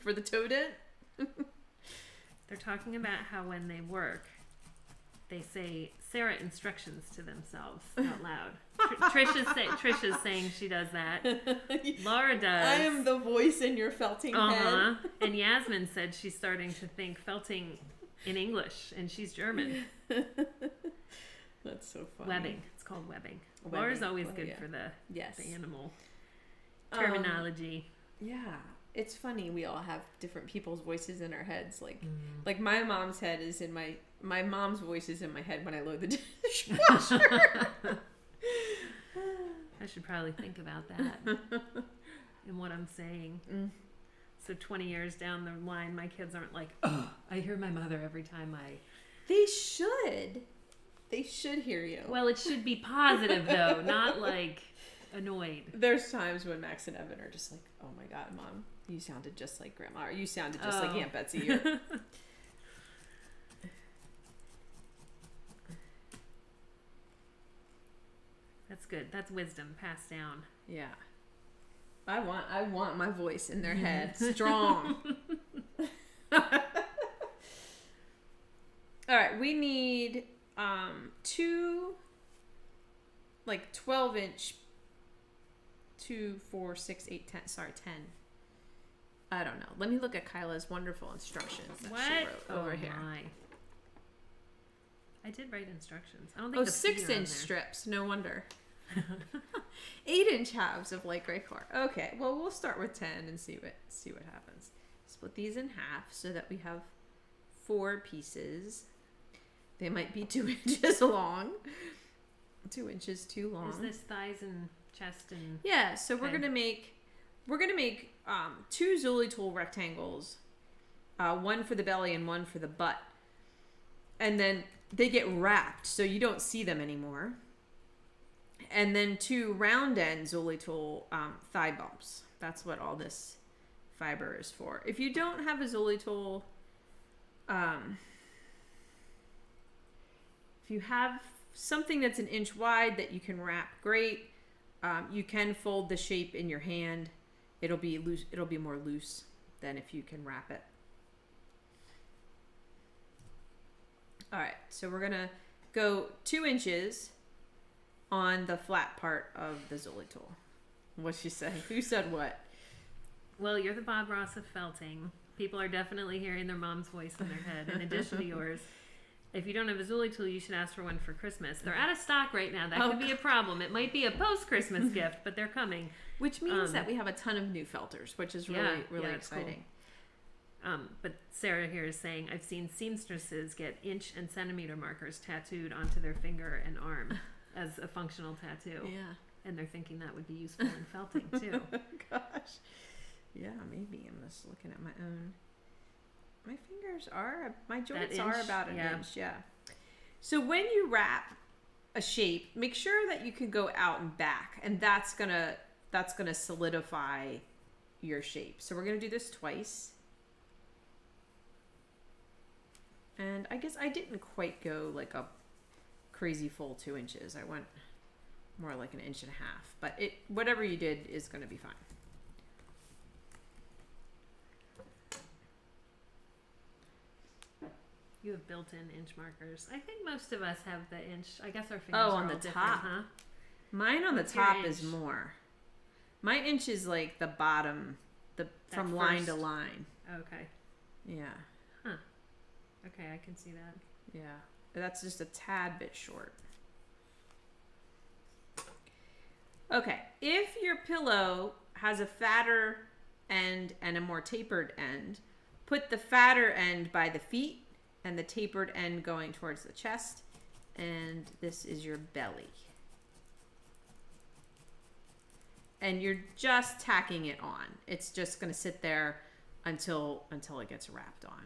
For the toe dent? They're talking about how when they work, they say Sara instructions to themselves out loud. Trisha's saying she does that. Laura does. I am the voice in your felting head. And Yasmin said she's starting to think felting in English, and she's German. That's so funny. Webbing. It's called webbing. Webbing. Laura's always good yeah. for the Yes. animal terminology. Yeah. It's funny, we all have different people's voices in our heads. Like my mom's head is in my mom's voice is in my head when I load the dishwasher. I should probably think about that and what I'm saying. So 20 years down the line, my kids aren't like, oh, I hear my mother every time I... They should. They should hear you. Well, it should be positive, though, not like annoyed. There's times when Max and Evan are just like, oh my God, Mom, you sounded just like Grandma. Or you sounded just like Aunt Betsy. Or... That's good. That's wisdom passed down. Yeah. I want my voice in their head. Strong. All right, we need 2 like 12-inch 2, 4, 6, 8, 10. Sorry, 10. I don't know. Let me look at Kyla's wonderful instructions that she wrote over here. My. I did write instructions. I don't think Oh, the feet are 6-inch on there. strips. No wonder. 8-inch halves of light gray core. Okay, well we'll start with 10 and see what happens. Split these in half so that we have 4 pieces. They might be 2 inches long. 2 inches too long. Is this thighs and chest and... Yeah, so we're Okay. gonna make 2 Zuli tool rectangles, one for the belly and one for the butt, and then they get wrapped so you don't see them anymore. And then 2 round end Zuli tool thigh bumps. That's what all this fiber is for. If you don't have a Zuli tool, if you have something that's an inch wide that you can wrap, great. You can fold the shape in your hand. It'll be loose. It'll be more loose than if you can wrap it. All right, so we're gonna go 2 inches on the flat part of the Zuli tool. What'd she say? Who said what? Well, you're the Bob Ross of felting. People are definitely hearing their mom's voice in their head, in addition to yours. If you don't have a Zuli tool, you should ask for one for Christmas. They're out of stock right now. That could be a problem. It might be a post-Christmas gift, but they're coming. Which means that we have a ton of new felters, which is really exciting. Cool. But Sarah here is saying, I've seen seamstresses get inch and centimeter markers tattooed onto their finger and arm as a functional tattoo. Yeah. And they're thinking that would be useful in felting, too. Gosh. Yeah, maybe. I'm just looking at my own. My joints are about an inch, yeah. So when you wrap a shape, make sure that you can go out and back, and that's gonna solidify your shape. So we're gonna do this twice. And I guess I didn't quite go like a crazy full 2 inches. I went more like an inch and a half, but whatever you did is gonna be fine. You have built-in inch markers. I think most of us have the inch. I guess our fingers Oh, are on all the different, top. huh? Mine on What's the your top is inch? more. My inch is like the bottom, from line to first. line. Okay. Yeah. Okay, I can see that. Yeah, that's just a tad bit short. Okay, if your pillow has a fatter end and a more tapered end, put the fatter end by the feet and the tapered end going towards the chest, and this is your belly. And you're just tacking it on. It's just going to sit there until it gets wrapped on.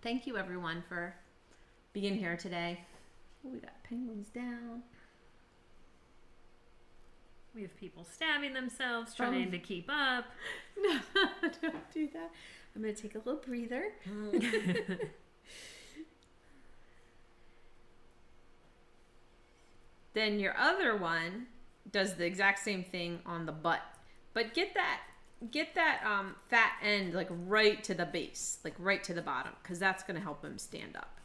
Thank you everyone for being here today. We got penguins down. We have people stabbing themselves, trying to keep up. No, don't do that. I'm going to take a little breather. Then your other one does the exact same thing on the butt. But get that fat end like right to the base, like right to the bottom, because that's going to help him stand up.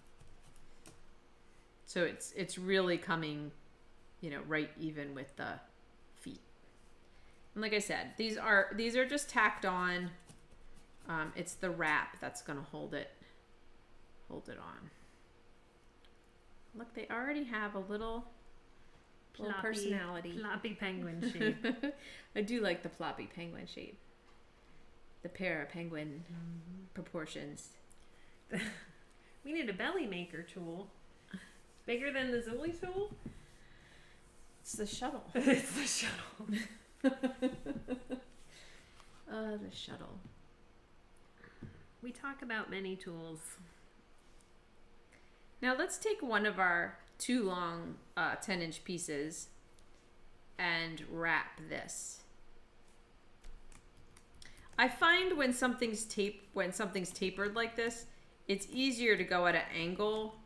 So it's really coming, right even with the feet. And like I said, these are just tacked on. It's the wrap that's going to hold it on. Look, they already have a little personality. Ploppy penguin shape. I do like the ploppy penguin shape. The pair of penguin proportions. We need a belly maker tool. Bigger than the Zuli tool? It's the shuttle. It's the shuttle. The shuttle. We talk about many tools. Now let's take one of our 2 long 10-inch pieces and wrap this. I find when something's tapered like this, it's easier to go at an angle,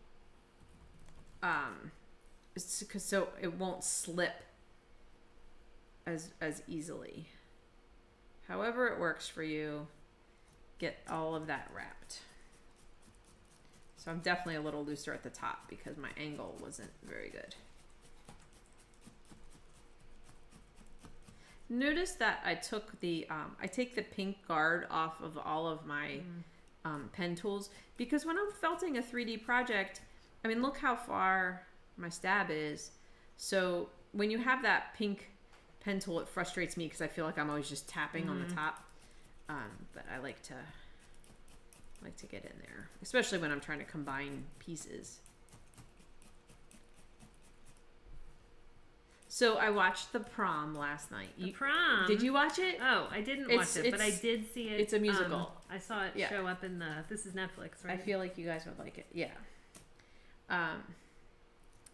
so it won't slip as easily. However it works for you, get all of that wrapped. So I'm definitely a little looser at the top because my angle wasn't very good. Notice that I took I take the pink guard off of all of my pen tools, because when I'm felting a 3D project, I mean, look how far my stab is. So when you have that pink pen tool, it frustrates me because I feel like I'm always just tapping on the top. But I like to get in there, especially when I'm trying to combine pieces. So I watched The Prom last night. Prom? Did you watch it? Oh, I didn't watch it, but I did see it. It's a musical. I saw it show up in this is Netflix, right? I feel like you guys would like it. Yeah.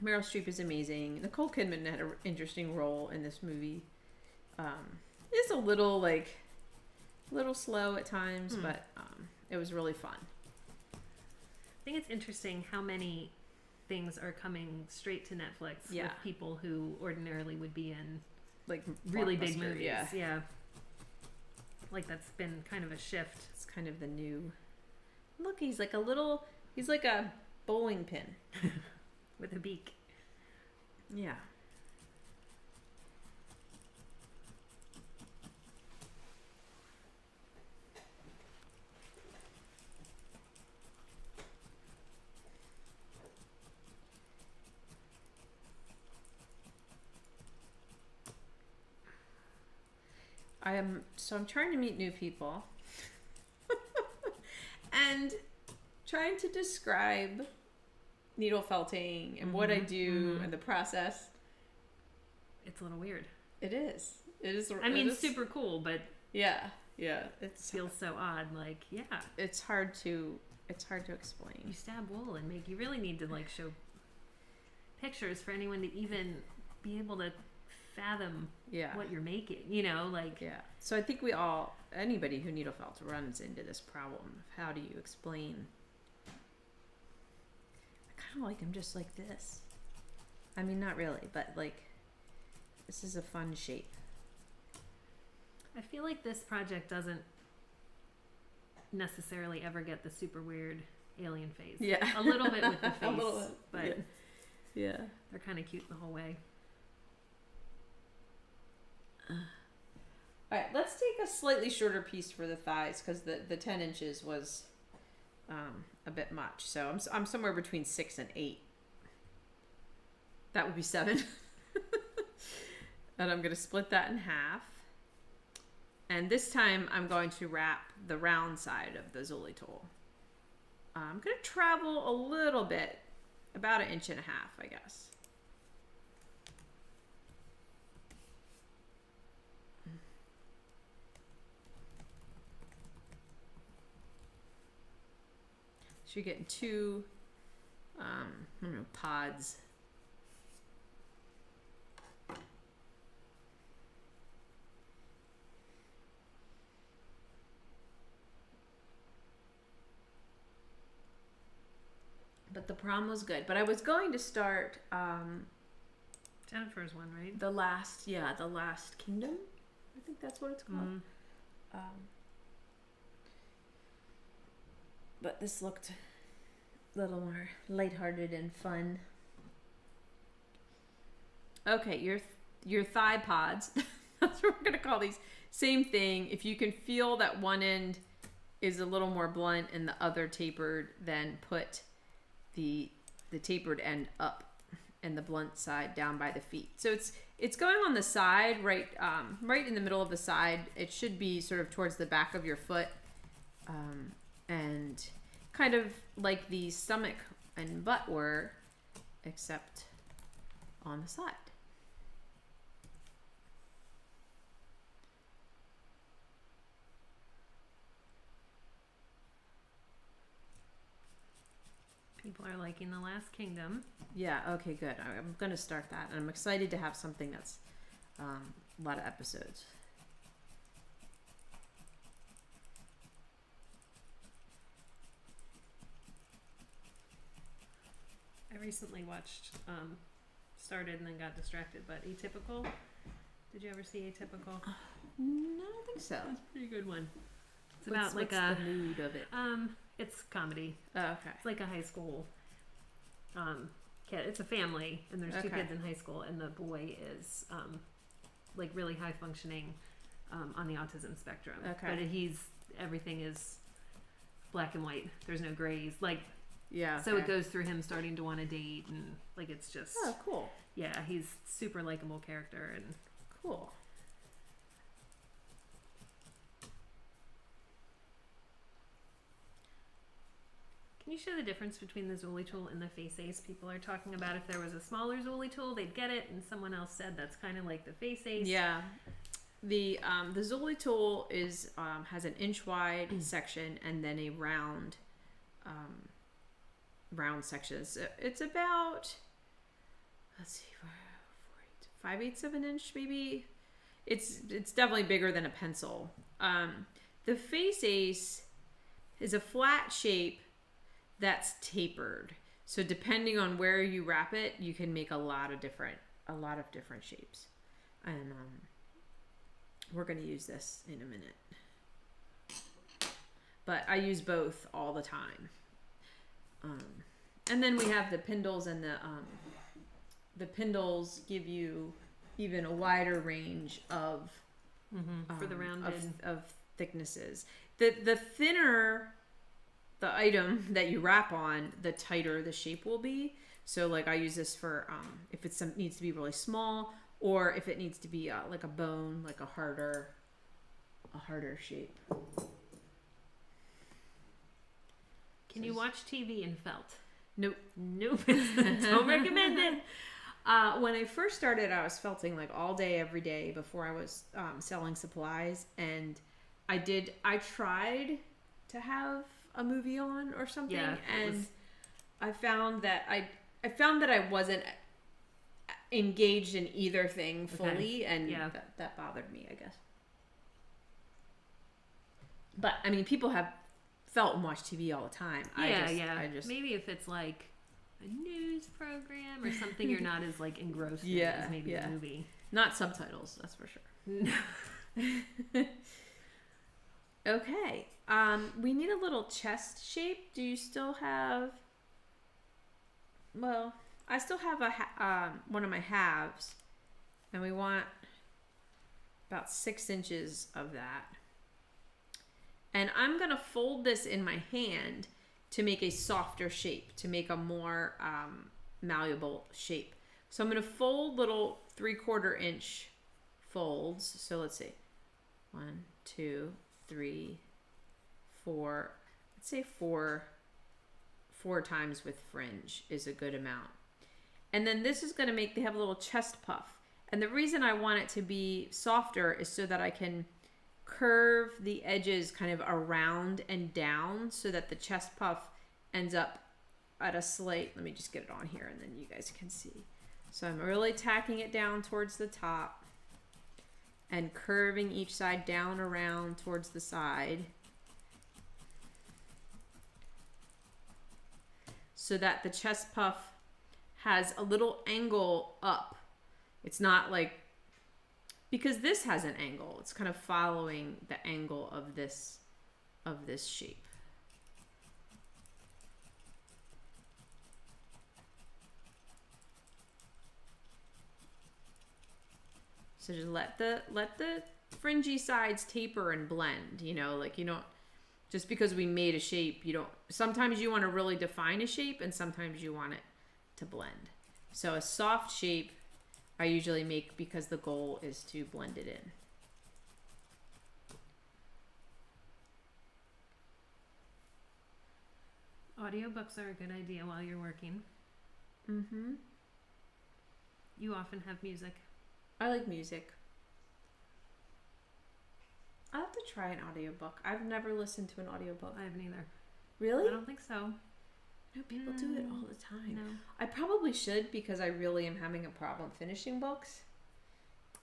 Meryl Streep is amazing. Nicole Kidman had an interesting role in this movie. It's a little slow at times, but it was really fun. I think it's interesting how many things are coming straight to Netflix with people who ordinarily would be in like really big movies. Yeah. Like that's been kind of a shift. It's kind of the new. Look, he's like a bowling pin with a beak. Yeah. I'm trying to meet new people and trying to describe needle felting and what I do and the process. It's a little weird. It is. I mean, super cool, but yeah, it feels so odd. Like, it's hard to explain. You stab wool and you really need to show pictures for anyone to even be able to fathom what you're making, So I think anybody who needle felts runs into this problem of how do you explain. I kind of like them just like this. I mean, not really, but this is a fun shape. I feel like this project doesn't necessarily ever get the super weird alien face. Yeah. A little bit with the face, A little bit, but they're kind of cute the whole way. let's take a slightly shorter piece for the thighs because the 10 inches was a bit much. So I'm somewhere between 6 and 8. That would be 7. And I'm going to split that in half. And this time I'm going to wrap the round side of the Zuli tool. I'm going to travel a little bit, about 1.5 inches, I guess. So you're getting 2 pods. But the prom was good. But I was going to start Jennifer's one, right? the last kingdom. I think that's what it's called. But this looked a little more lighthearted and fun. Okay, your thigh pods. That's what we're gonna call these. Same thing. If you can feel that one end is a little more blunt and the other tapered, then put the tapered end up and the blunt side down by the feet. So it's going on the side, right in the middle of the side. It should be sort of towards the back of your foot, and kind of like the stomach and butt were, except on the side. People are liking The Last Kingdom. Yeah, okay, good. I'm going to start that. And I'm excited to have something that's a lot of episodes. I recently watched, started and then got distracted, but Atypical. Did you ever see Atypical? No, I don't think so. It's a pretty good one. It's What's about like the mood of it? it's comedy. Oh, okay. It's like a high school kid. It's a family, and there's 2 Okay. kids in high school, and the boy is like really high functioning on the autism spectrum. Okay. But everything is black and white. There's no grays. Like, Yeah. so okay. it goes through him starting to want to date, and like it's just Oh, cool. yeah, he's super likable character, and Cool. can you show the difference between the Zuli tool and the Face Ace? People are talking about if there was a smaller Zuli tool, they'd get it, and someone else said that's kind of like the Face Ace. Yeah. The Zuli tool is has an inch wide section and then a round section. So it's about, let's see, 5/8 of an inch maybe. It's definitely bigger than a pencil. The Face Ace is a flat shape that's tapered. So depending on where you wrap it, you can make a lot of different shapes. And we're going to use this in a minute. But I use both all the time. And then we have the Pindles, and the Pindles give you even a wider range of for the rounded of thicknesses. The thinner the item that you wrap on, the tighter the shape will be. So like I use this for if it needs to be really small, or if it needs to be like a bone, like a harder shape. Can you watch TV in felt? Nope. Don't recommend it. When I first started, I was felting like all day, every day before I was selling supplies, and I tried to have a movie on or something, and I found that I wasn't engaged in either thing fully, and that bothered me, I guess. But I mean, people have felt and watched TV all the time. I just maybe if it's like a news program or something, you're not as like engrossed in it as maybe a movie. Not subtitles, that's for sure. Okay. We need a little chest shape. Do you still have? Well, I still have one of my halves, and we want about 6 inches of that. And I'm going to fold this in my hand to make a softer shape, to make a more malleable shape. So I'm going to fold little 3/4 inch folds. So let's see, 1, 2, 3, 4. Let's say four times with fringe is a good amount. And then this is going to make, they have a little chest puff. And the reason I want it to be softer is so that I can curve the edges kind of around and down so that the chest puff ends up at a slight, let me just get it on here and then you guys can see. So I'm really tacking it down towards the top and curving each side down around towards the side so that the chest puff has a little angle up. It's not like, because this has an angle, it's kind of following the angle of this shape. So just let the fringy sides taper and blend, you know, like you don't, just because we made a shape, you don't, sometimes you want to really define a shape and sometimes you want it to blend. So a soft shape I usually make because the goal is to blend it in. Audiobooks are a good idea while you're working. Mm-hmm. You often have music. I like music. I'll have to try an audiobook. I've never listened to an audiobook. I haven't either. Really? I don't think so. No, people do it all the time. No. I probably should because I really am having a problem finishing books.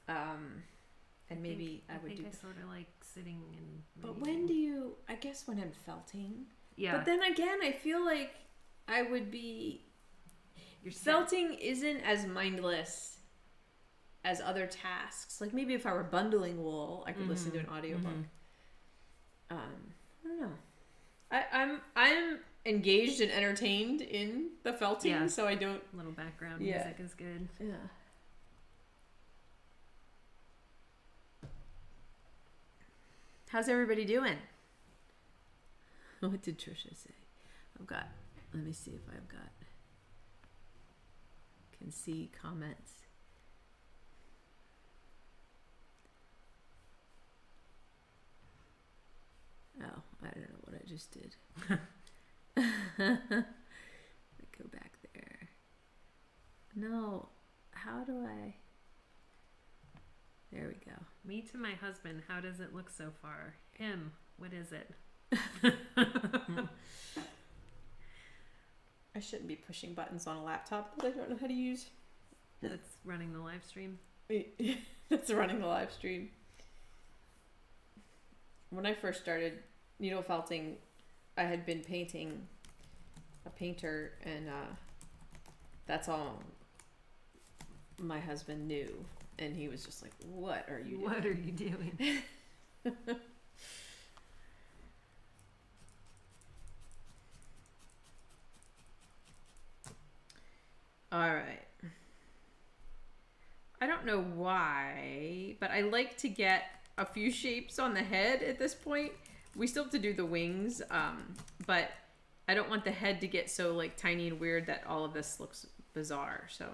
And maybe I would do. I sort of like sitting and. But reading. when do you? I guess when I'm felting. Yeah. But then again, I feel like I would be. Your Felting isn't as mindless as other tasks. Like maybe if I were bundling wool, I could listen to an audiobook. I don't know. I'm engaged and entertained in the felting, so I don't. Little background music is good. Yeah. How's everybody doing? What did Trisha say? Let me see if I've got. Can see comments. Oh, I don't know what I just did. Go back there. No, how do I? There we go. Me to my husband, how does it look so far? Him, what is it? I shouldn't be pushing buttons on a laptop that I don't know how to use. That's running the live stream. That's running the live stream. When I first started needle felting, I had been painting a painter, and that's all my husband knew. And he was just like, "What are you doing?" What are you doing? All right. I don't know why, but I like to get a few shapes on the head at this point. We still have to do the wings, but I don't want the head to get so like tiny and weird that all of this looks bizarre. So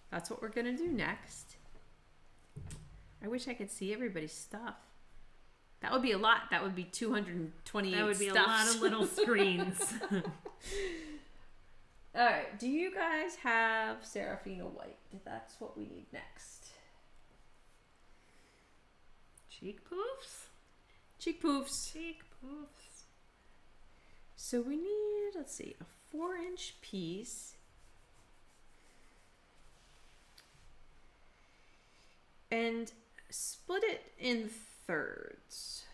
that's what we're gonna do next. I wish I could see everybody's stuff. That would be a lot. That would be 228 That would be stuffs. a lot of little screens. All right. Do you guys have Serafina White? That's what we need next. Cheek poofs? Cheek poofs. Cheek poofs. So we need, let's see, a 4-inch piece. And split it in thirds.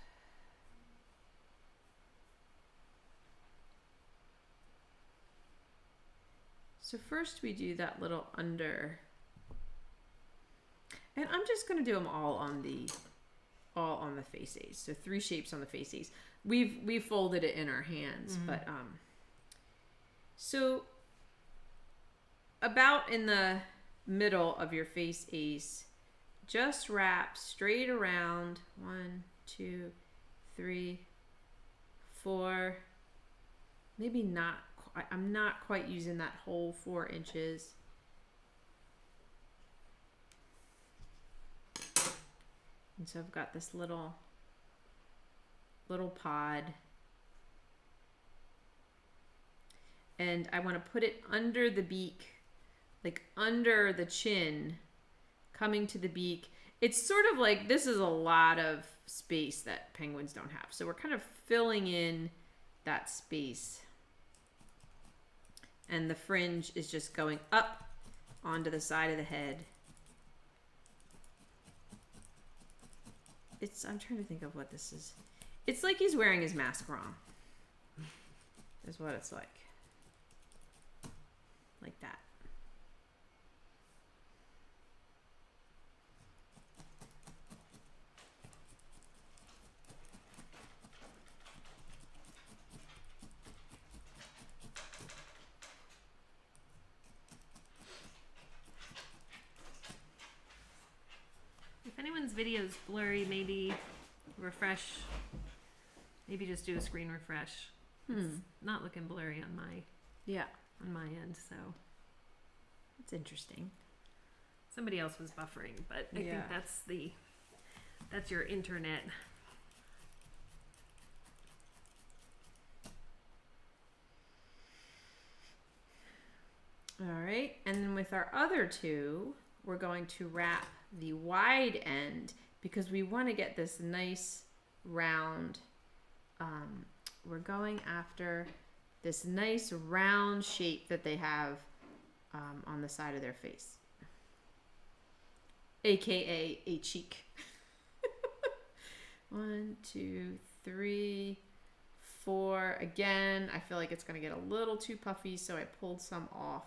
So first we do that little under, and I'm just going to do them all on the faces. So 3 shapes on the faces. We've folded it in our hands, but so about in the middle of your face ace, just wrap straight around. 1, 2, 3, 4. Maybe not. I'm not quite using that whole 4 inches. And so I've got this little pod. And I want to put it under the beak, like under the chin, coming to the beak. It's sort of like, this is a lot of space that penguins don't have. So we're kind of filling in that space. And the fringe is just going up onto the side of the head. I'm trying to think of what this is. It's like he's wearing his mask wrong. Is what it's like. Like that. If anyone's video is blurry, maybe refresh. Maybe just do a screen refresh. It's not looking blurry on my end, so It's interesting. somebody else was buffering, but I think that's your internet. All right, and then with our other two, we're going to wrap the wide end because we want to get this nice round. We're going after this nice round shape that they have on the side of their face, aka a cheek. 1, 2, 3, 4. Again, I feel like it's going to get a little too puffy, so I pulled some off.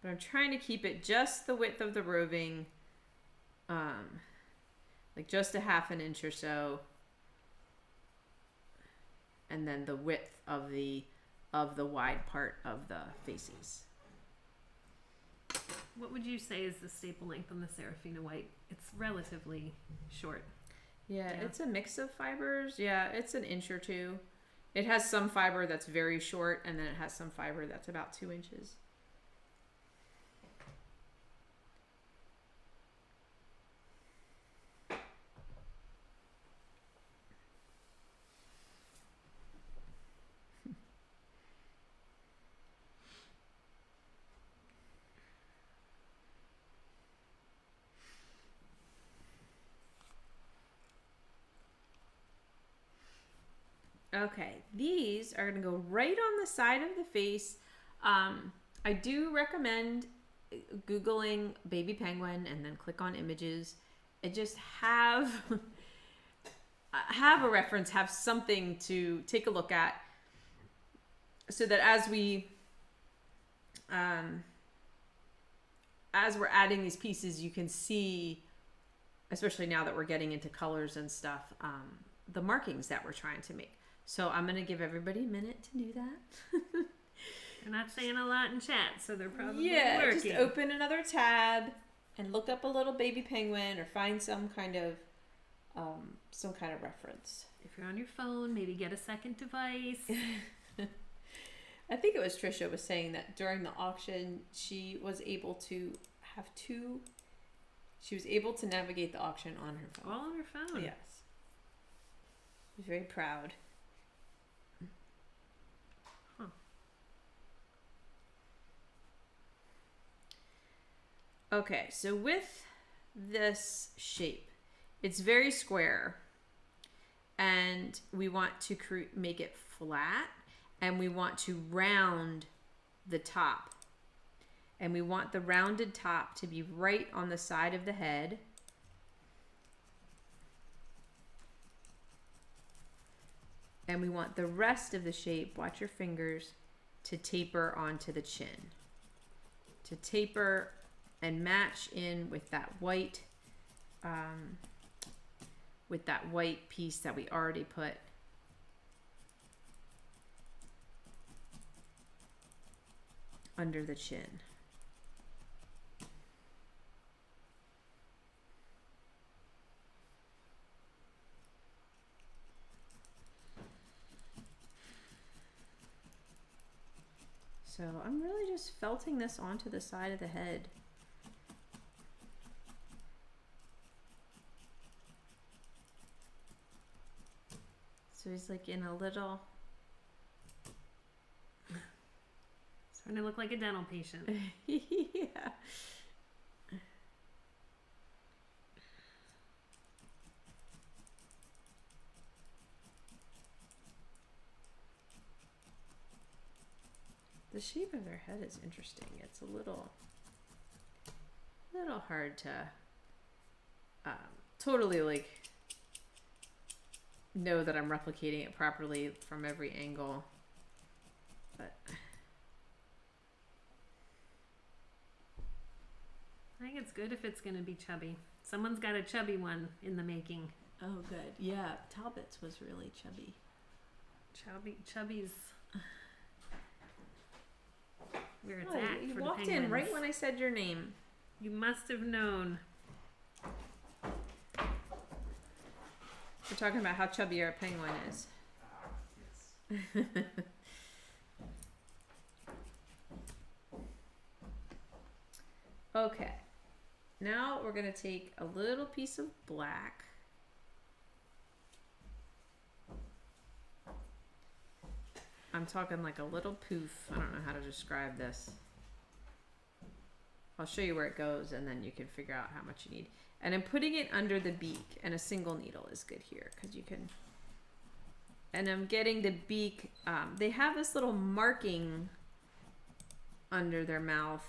But I'm trying to keep it just the width of the roving, like just a 1/2 inch or so, and then the width of the wide part of the faces. What would you say is the staple length on the Serafina white? It's relatively short. Yeah, it's a mix of fibers. Yeah, it's 1 inch or 2. It has some fiber that's very short, and then it has some fiber that's about 2 inches. Okay, these are going to go right on the side of the face. I do recommend Googling baby penguin and then click on images and just have a reference, have something to take a look at, so that as we're adding these pieces, you can see, especially now that we're getting into colors and stuff, the markings that we're trying to make. So I'm going to give everybody a minute to do that. They're not saying a lot in chat, so they're probably just working. open another tab and look up a little baby penguin or find some kind of reference. If you're on your phone, maybe get a second device. I think it was Trisha was saying that during the auction, she was able to have she was able to navigate the auction on her phone. All on her phone. Yes. She was very proud. Huh. Okay, so with this shape, it's very square, and we want to make it flat, and we want to round the top, and we want the rounded top to be right on the side of the head. And we want the rest of the shape, watch your fingers, to taper onto the chin. To taper and match in with that white piece that we already put under the chin. So I'm really just felting this onto the side of the head. So he's like in a little... Starting to look like a dental patient. Yeah. The shape of their head is interesting. It's a little hard to totally like know that I'm replicating it properly from every angle, but I think it's good if it's going to be chubby. Someone's got a chubby one in the making. oh, good. Yeah, Talbot's was really chubby. Chubby's where it's Oh, at you for the walked penguins. in right when I said your name. You must have known. We're talking about how chubby our penguin is. Yes. Okay. Now we're going to take a little piece of black. I'm talking like a little poof. I don't know how to describe this. I'll show you where it goes and then you can figure out how much you need. And I'm putting it under the beak, and a single needle is good here because you can. And I'm getting the beak. They have this little marking under their mouth,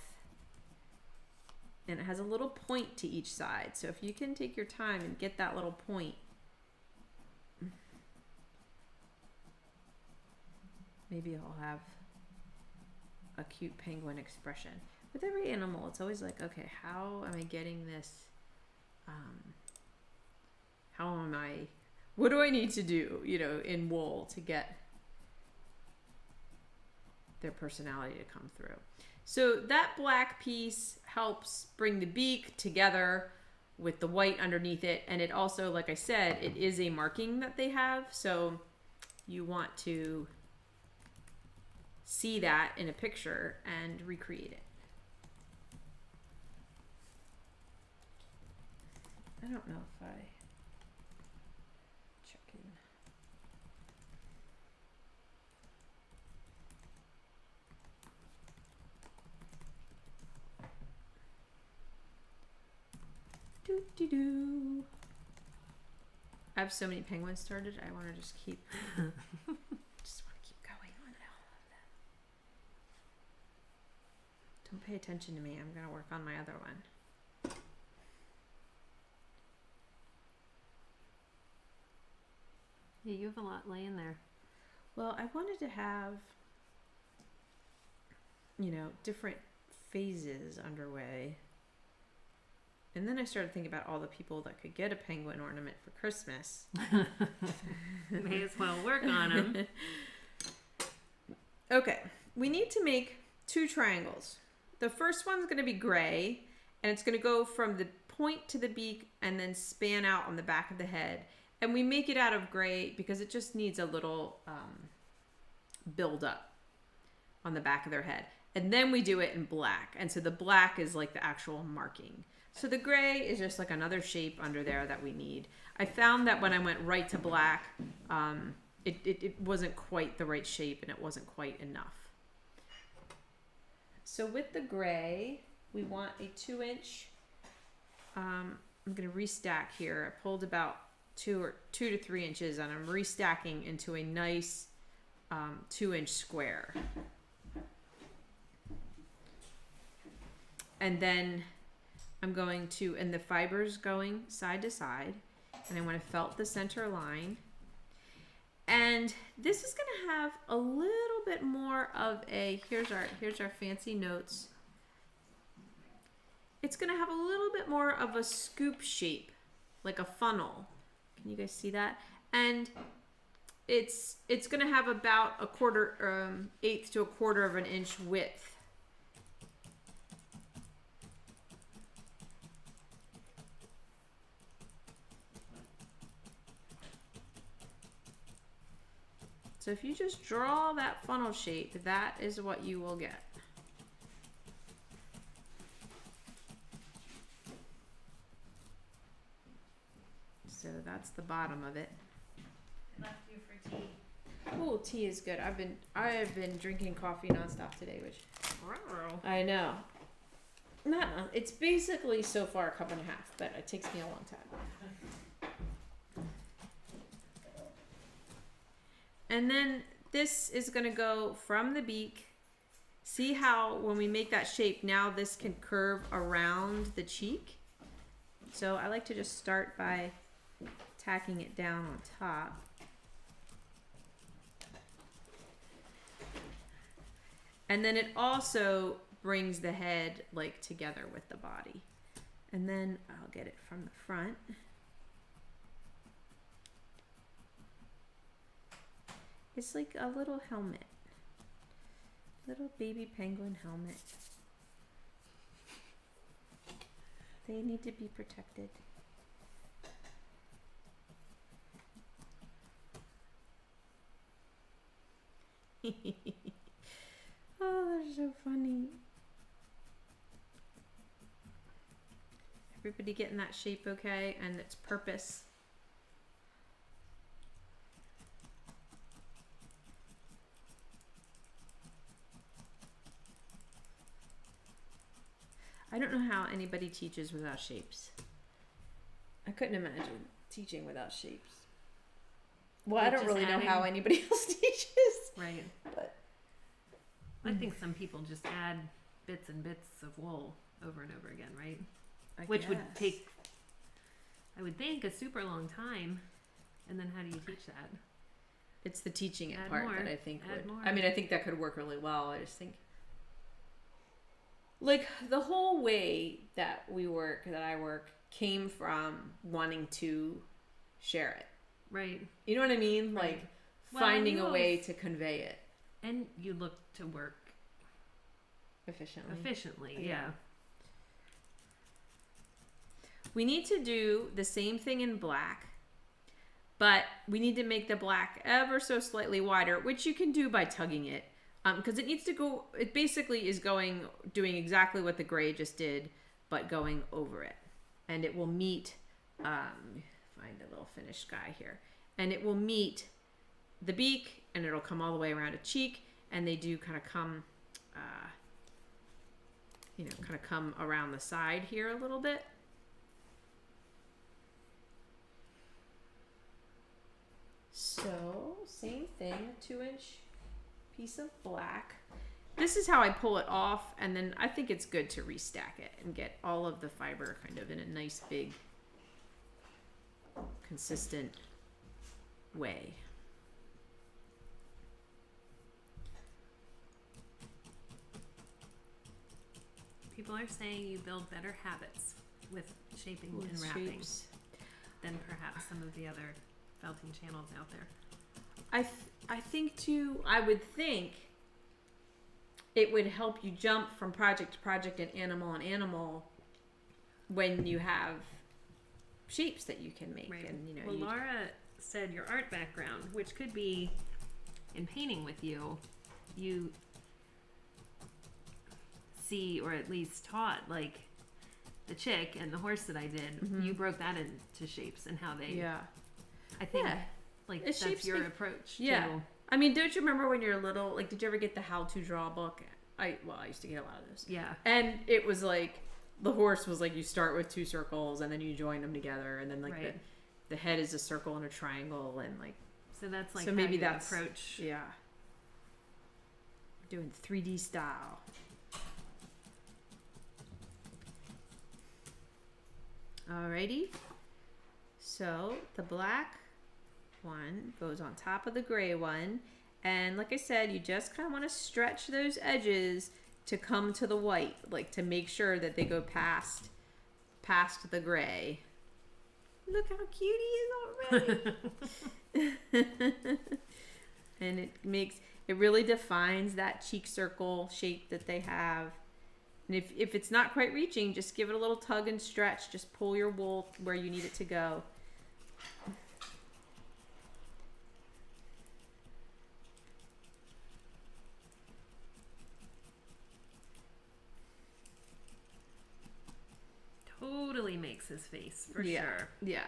and it has a little point to each side. So if you can take your time and get that little point, maybe it'll have a cute penguin expression. With every animal, it's always like, okay, how am I getting this? What do I need to do, in wool to get their personality to come through? So that black piece helps bring the beak together with the white underneath it. And it also, like I said, it is a marking that they have. So you want to see that in a picture and recreate it. I don't know if I check in. Do. I have so many penguins started. I want to just keep going on all of them. Don't pay attention to me. I'm going to work on my other one. Yeah, you have a lot laying there. Well, I wanted to have, different phases underway. And then I started thinking about all the people that could get a penguin ornament for Christmas. May as well work on them. Okay, we need to make 2 triangles. The first one's going to be gray, and it's going to go from the point to the beak and then span out on the back of the head. And we make it out of gray because it just needs a little build up on the back of their head. And then we do it in black. And so the black is like the actual marking. So the gray is just like another shape under there that we need. I found that when I went right to black, it wasn't quite the right shape and it wasn't quite enough. So with the gray, we want a 2-inch. I'm going to restack here. I pulled about 2 to 3 inches, and I'm restacking into a nice 2-inch square. And then I'm going to, and the fibers going side to side, and I want to felt the center line. And this is going to have a little bit more of a, here's our fancy notes. It's going to have a little bit more of a scoop shape, like a funnel. Can you guys see that? And it's going to have about a quarter, eighth to a quarter of an inch width. So if you just draw that funnel shape, that is what you will get. So that's the bottom of it. I left you for tea. Oh, tea is good. I have been drinking coffee nonstop today, which I know. Not it's basically so far a cup and a half, but it takes me a long time. And then this is going to go from the beak. See how when we make that shape, now this can curve around the cheek. So I like to just start by tacking it down on top. And then it also brings the head like together with the body. And then I'll get it from the front. It's like a little helmet. Little baby penguin helmet. They need to be protected. Oh, they're so funny. Everybody getting that shape okay and its purpose. I don't know how anybody teaches without shapes. I couldn't imagine teaching without shapes. Well, I don't really know how anybody else teaches. Right. But I think some people just add bits and bits of wool over and over again, right? Which would take, I would think, a super long time. And then how do you teach that? It's the teaching it Add part more. that I think Add would. more. I mean, I think that could work really well. I just think, like, the whole way that I work, came from wanting to share it. Right. You know what I mean? Right. Like, Well, finding and a way to convey it And you look to work efficiently. yeah. We need to do the same thing in black, but we need to make the black ever so slightly wider, which you can do by tugging it. Because it needs to go, it basically is doing exactly what the gray just did, but going over it. And it will meet, find a little finished guy here, and it will meet the beak, and it'll come all the way around a cheek, and they do kind of come, come around the side here a little bit. So, same thing, a 2-inch piece of black. This is how I pull it off, and then I think it's good to restack it and get all of the fiber kind of in a nice big consistent way. People are saying you build better habits with shaping and wrapping Shapes. than perhaps some of the other felting channels out there. I think too, I would think it would help you jump from project to project and animal when you have shapes that you can make. Right. And, well, Laura said your art background, which could be in painting with you see, or at least taught, like the chick and the horse that I did, you broke that into shapes and how they, I think, like that's your approach. Yeah. To, I mean, don't you remember when you're little, like, did you ever get the how to draw book? I used to get a lot of those. Yeah. And it was like, the horse was like, you start with 2 circles and then you join them together, and then like the head is a circle and a triangle, and like, so that's like so maybe how you that's approach. Yeah. Doing 3D style. Alrighty. So the black one goes on top of the gray one, and like I said, you just kind of want to stretch those edges to come to the white, like to make sure that they go past the gray. Look how cute he is already. And it really defines that cheek circle shape that they have. And if it's not quite reaching, just give it a little tug and stretch. Just pull your wool where you need it to go. makes his face for Yeah. sure. Yeah.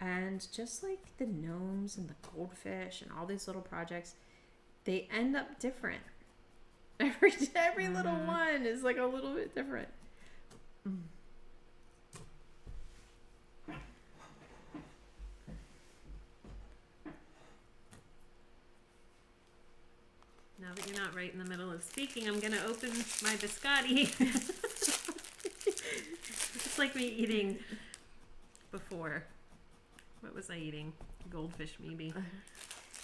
And just like the gnomes and the goldfish and all these little projects, they end up different. Every little one is like a little bit different. Now that you're not right in the middle of speaking, I'm going to open my biscotti. It's like me eating before. What was I eating? Goldfish, maybe.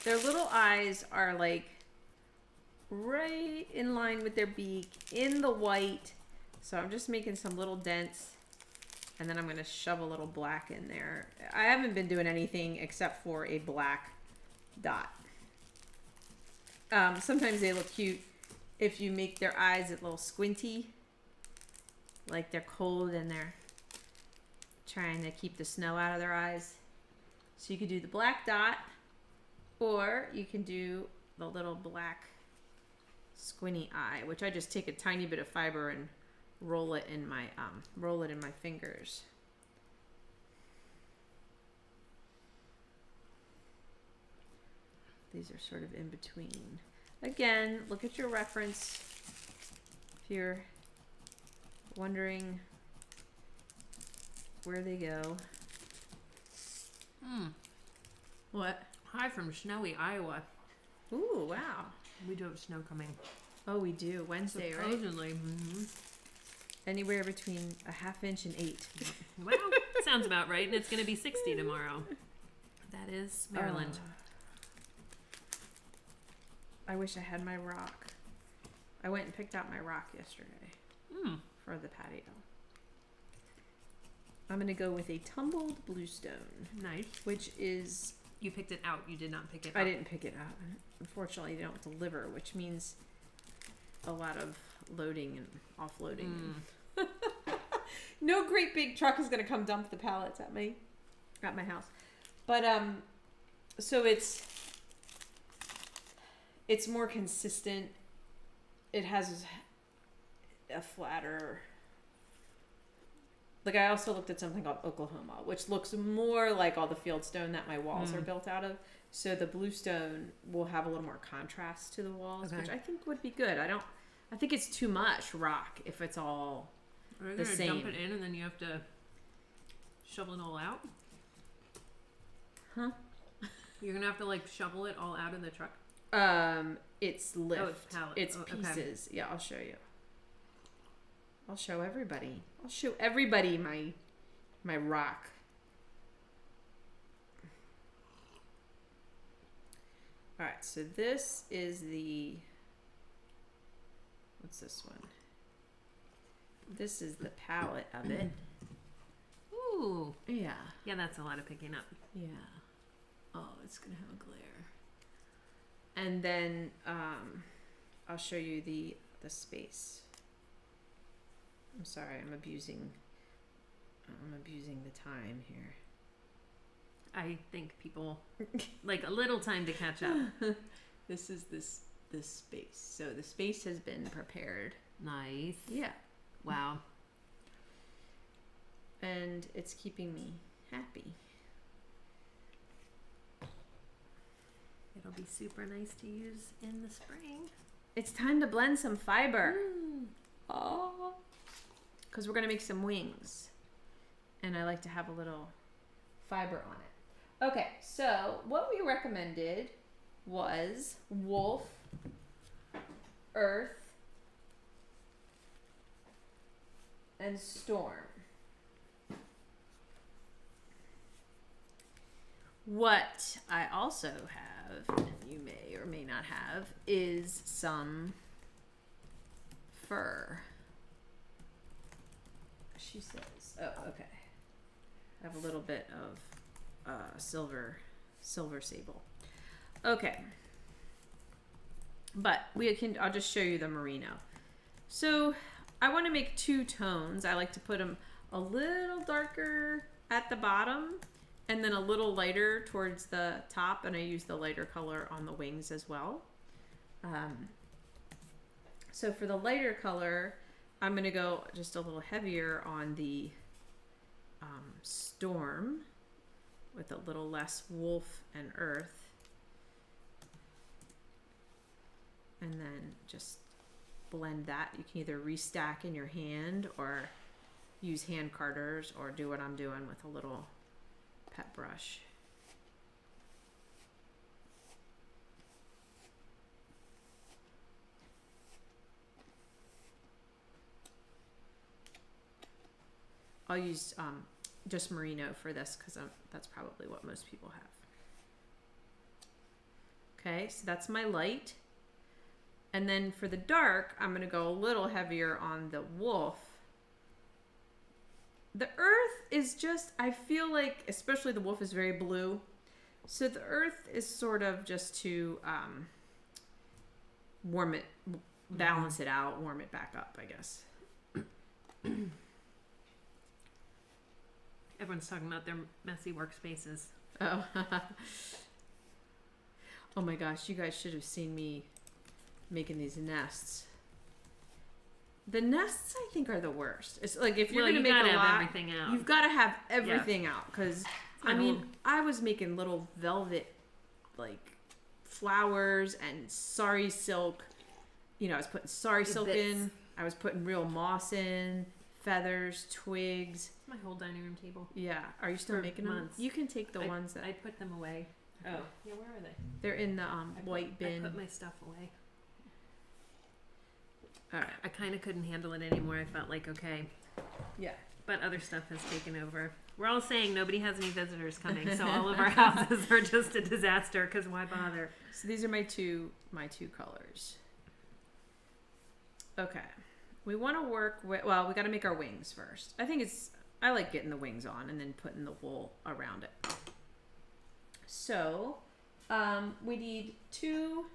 Their little eyes are like right in line with their beak in the white. So I'm just making some little dents, and then I'm going to shove a little black in there. I haven't been doing anything except for a black dot. Sometimes they look cute if you make their eyes a little squinty, like they're cold and they're trying to keep the snow out of their eyes. So you could do the black dot, or you can do the little black squinty eye, which I just take a tiny bit of fiber and roll it in my fingers. These are sort of in between. Again, look at your reference if you're wondering where they go. What? Hi from snowy Iowa. Ooh, wow. We do have snow coming. Oh, we do. Wednesday, right? Supposedly. Mm-hmm. Anywhere between a ½ inch and 8. Well, sounds about right. And it's going to be 60 tomorrow. That is Maryland. I wish I had my rock. I went and picked out my rock yesterday for the patio. I'm going to go with a tumbled bluestone. Nice. Which is... You picked it out. You did not pick it up. I didn't pick it up. Unfortunately, they don't deliver, which means a lot of loading and offloading. No great big truck is going to come dump the pallets at my house. But, so it's more consistent. It has a flatter... Like, I also looked at something called Oklahoma, which looks more like all the fieldstone that my walls are built out of. So the bluestone will have a little more contrast to the walls, which I think would be good. I think it's too much rock if it's all the same. Dump it in and then you have to shovel it all out? Huh? You're going to have to, like, shovel it all out of the truck? It's lift. Oh, it's pallet. It's okay. pieces. Yeah, I'll show you. I'll show everybody. I'll show everybody my rock. All right, so this is the... What's this one? This is the palette of it. Ooh. Yeah. Yeah, that's a lot of picking up. Yeah. Oh, it's going to have a glare. And then I'll show you the space. I'm sorry, I'm abusing the time here. I think people like a little time to catch up. This is this space. So the space has been prepared. Nice. Yeah. Wow. And it's keeping me happy. It'll be super nice to use in the spring. It's time to blend some fiber. Oh. Because we're going to make some wings. And I like to have a little fiber on it. Okay, so what we recommended was wolf, earth, and storm. What I also have, and you may or may not have, is some fur. She says, oh, okay. I have a little bit of silver sable. Okay. But I'll just show you the merino. So I want to make 2 tones. I like to put them a little darker at the bottom and then a little lighter towards the top, and I use the lighter color on the wings as well. So for the lighter color, I'm going to go just a little heavier on the storm with a little less wolf and earth. And then just blend that. You can either restack in your hand or use hand carders or do what I'm doing with a little pet brush. I'll use just merino for this because that's probably what most people have. Okay, so that's my light. And then for the dark, I'm going to go a little heavier on the wolf. The earth is just, I feel like, especially the wolf is very blue. So the earth is sort of just to warm it, balance it out, warm it back up, I guess. Everyone's talking about their messy workspaces. Oh. Oh my gosh, you guys should have seen me making these nests. The nests, I think, are the worst. It's like if you're Well, going to you make gotta a have lot, everything out. you've got to have everything out. Because, my I mean, whole- I was making little velvet, like, flowers and sari silk. You know, I was putting sari silk bits. in. I was putting real moss in, feathers, twigs. It's my whole dining room table. Yeah. Are you still For making them? months. You can take the ones that... I put them away. Oh, yeah, where are they? They're in the white I bin. put my stuff away. All right. I kind of couldn't handle it anymore. I felt like, okay. Yeah. But other stuff has taken over. We're all saying nobody has any visitors coming, so all of our houses are just a disaster, because why bother? So these are my two colors. Okay. We want to work with, well, we got to make our wings first. I like getting the wings on and then putting the wool around it. So, we need two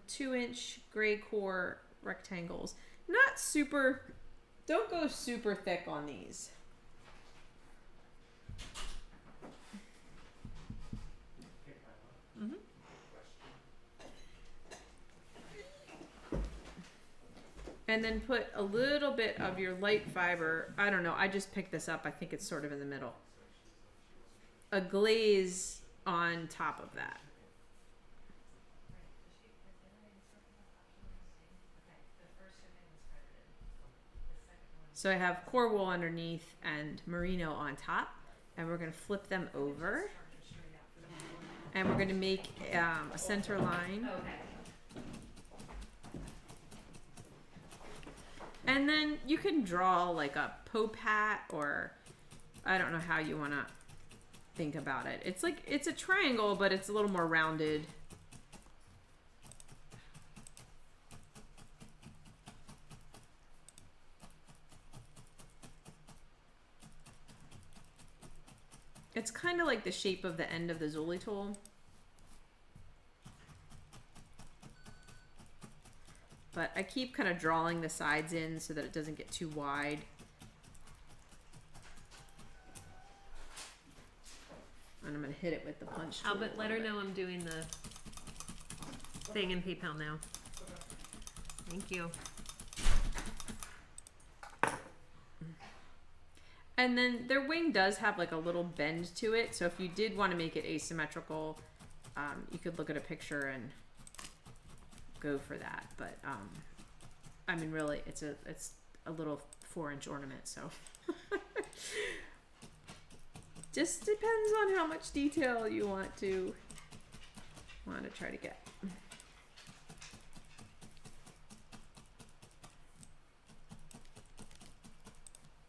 2-inch gray core rectangles. Not super, don't go super thick on these. Mm-hmm. And then put a little bit of your light fiber. I don't know. I just picked this up. I think it's sort of in the middle. A glaze on top of that. So I have core wool underneath and merino on top. And we're going to flip them over. And we're going to make a center line. And then you can draw like a Pope hat, or I don't know how you want to think about it. It's like, it's a triangle, but it's a little more rounded. It's kind of like the shape of the end of the Zuli tool. But I keep kind of drawing the sides in so that it doesn't get too wide. And I'm going to hit it with the punch tool. Albert, let her know I'm doing the thing in PayPal now. Thank you. And then their wing does have like a little bend to it. So if you did want to make it asymmetrical, you could look at a picture and go for that. But I mean, really, it's a little 4-inch ornament. So just depends on how much detail you want to try to get.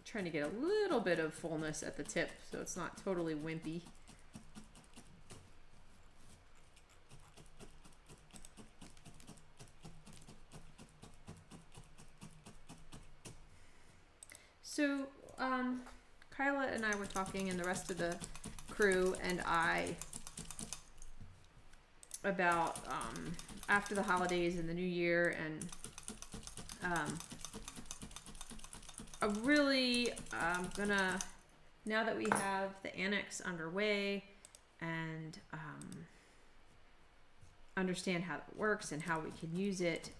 Trying to get a little bit of fullness at the tip so it's not totally wimpy. So Kyla and I were talking, and the rest of the crew and I, about after the holidays and the new year, and really gonna, now that we have the annex underway and understand how it works and how we can use it,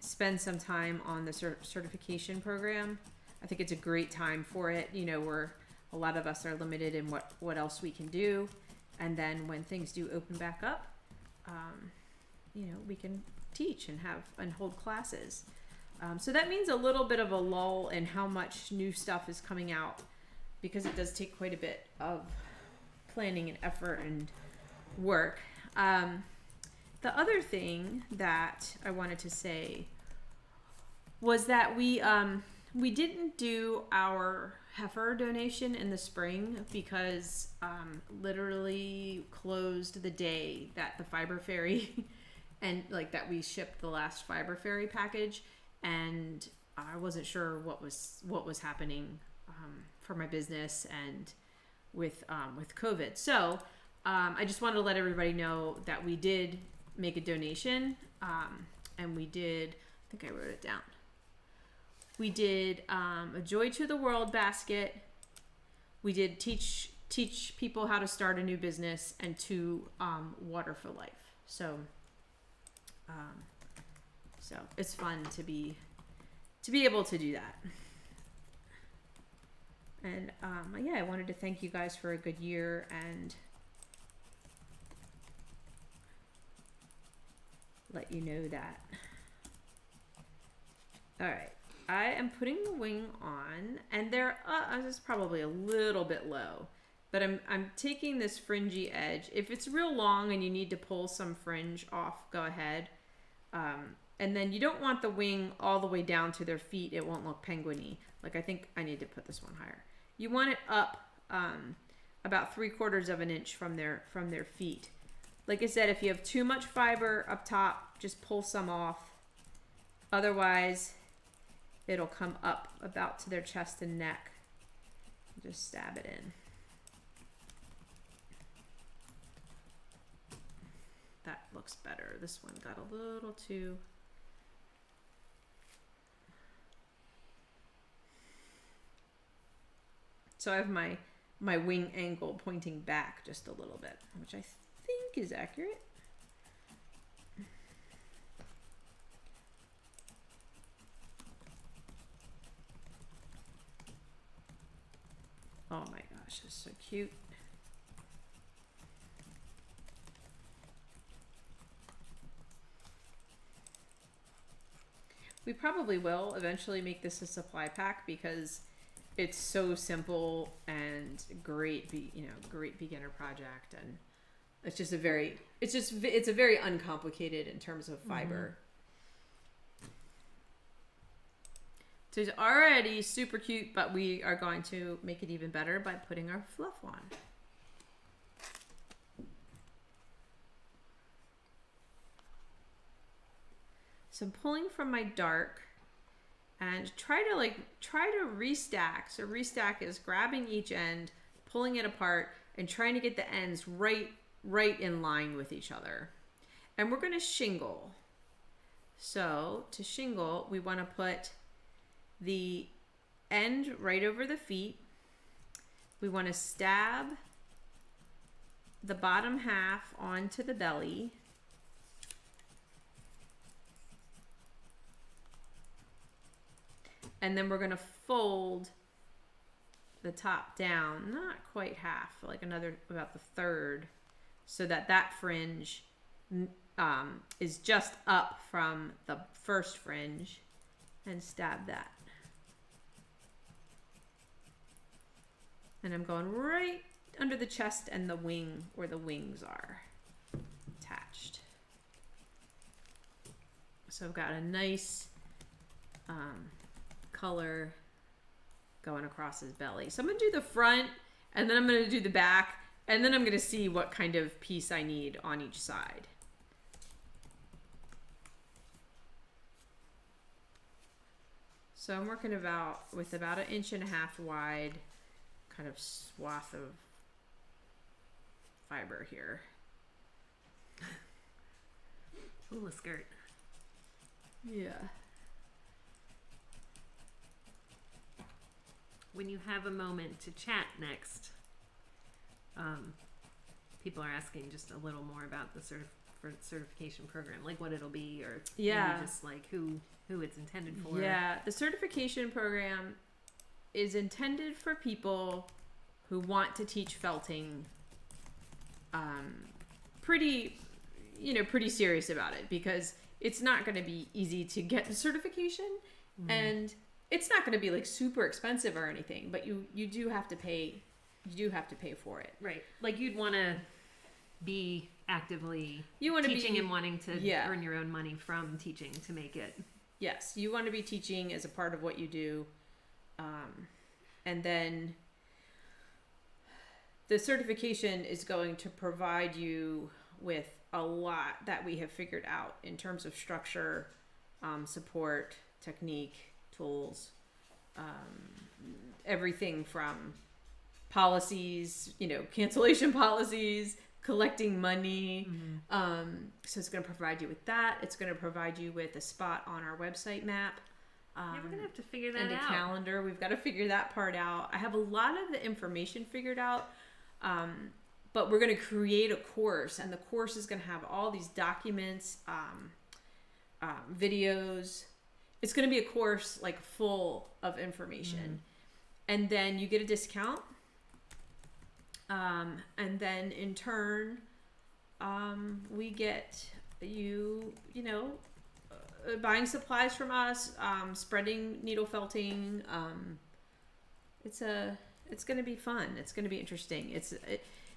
spend some time on the certification program. I think it's a great time for it. You know, a lot of us are limited in what else we can do. And then when things do open back up, you know, we can teach and hold classes. So that means a little bit of a lull in how much new stuff is coming out, because it does take quite a bit of planning and effort and work. The other thing that I wanted to say was that we didn't do our heifer donation in the spring because literally closed the day that the Fiber Fairy and like that we shipped the last Fiber Fairy package, and I wasn't sure what was happening for my business and with COVID. So I just wanted to let everybody know that we did make a donation, and we did, I think I wrote it down. We did a Joy to the World basket. We did teach people how to start a new business, and 2 Water for Life. So it's fun to be able to do that. And yeah, I wanted to thank you guys for a good year and let you know that. All right. I am putting the wing on, and this is probably a little bit low, but I'm taking this fringy edge. If it's real long and you need to pull some fringe off, go ahead. And then you don't want the wing all the way down to their feet. It won't look penguin-y. Like, I think I need to put this one higher. You want it up about 3/4 of an inch from their feet. Like I said, if you have too much fiber up top, just pull some off. Otherwise, it'll come up about to their chest and neck. Just stab it in. That looks better. This one got a little too... So I have my wing angle pointing back just a little bit, which I think is accurate. Oh my gosh, it's so cute. We probably will eventually make this a supply pack because it's so simple and great, great beginner project, and it's a very uncomplicated in terms of fiber. So it's already super cute, but we are going to make it even better by putting our fluff on. So I'm pulling from my dark and try to restack. So restack is grabbing each end, pulling it apart, and trying to get the ends right in line with each other. And we're going to shingle. So to shingle, we want to put the end right over the feet. We want to stab the bottom half onto the belly. And then we're going to fold the top down, not quite half, like about the third, so that fringe is just up from the first fringe, and stab that. And I'm going right under the chest and the wing where the wings are attached. So I've got a nice color going across his belly. So I'm going to do the front, and then I'm going to do the back, and then I'm going to see what kind of piece I need on each side. So I'm working with about 1.5 inches wide kind of swath of fiber here. Ooh, a skirt. Yeah. when you have a moment to chat next, people are asking just a little more about the certification program, like what it'll be, or maybe just like who it's intended for. Yeah, the certification program is intended for people who want to teach felting, pretty serious about it, because it's not going to be easy to get the certification, and it's not going to be like super expensive or anything, but you do have to pay. You do have to pay for it. Right. Like you'd want to be actively teaching and wanting to earn your own money from teaching to make it. Yes, you want to be teaching as a part of what you do. And then the certification is going to provide you with a lot that we have figured out in terms of structure, support, technique, tools, everything from policies, cancellation policies, collecting money. So it's going to provide you with that. It's going to provide you with a spot on our website map. We're going to have to figure that out. And a calendar. We've got to figure that part out. I have a lot of the information figured out. But we're going to create a course, and the course is going to have all these documents, videos. It's going to be a course like full of information. And then you get a discount. And then in turn, we get you buying supplies from us, spreading needle felting. It's going to be fun. It's going to be interesting.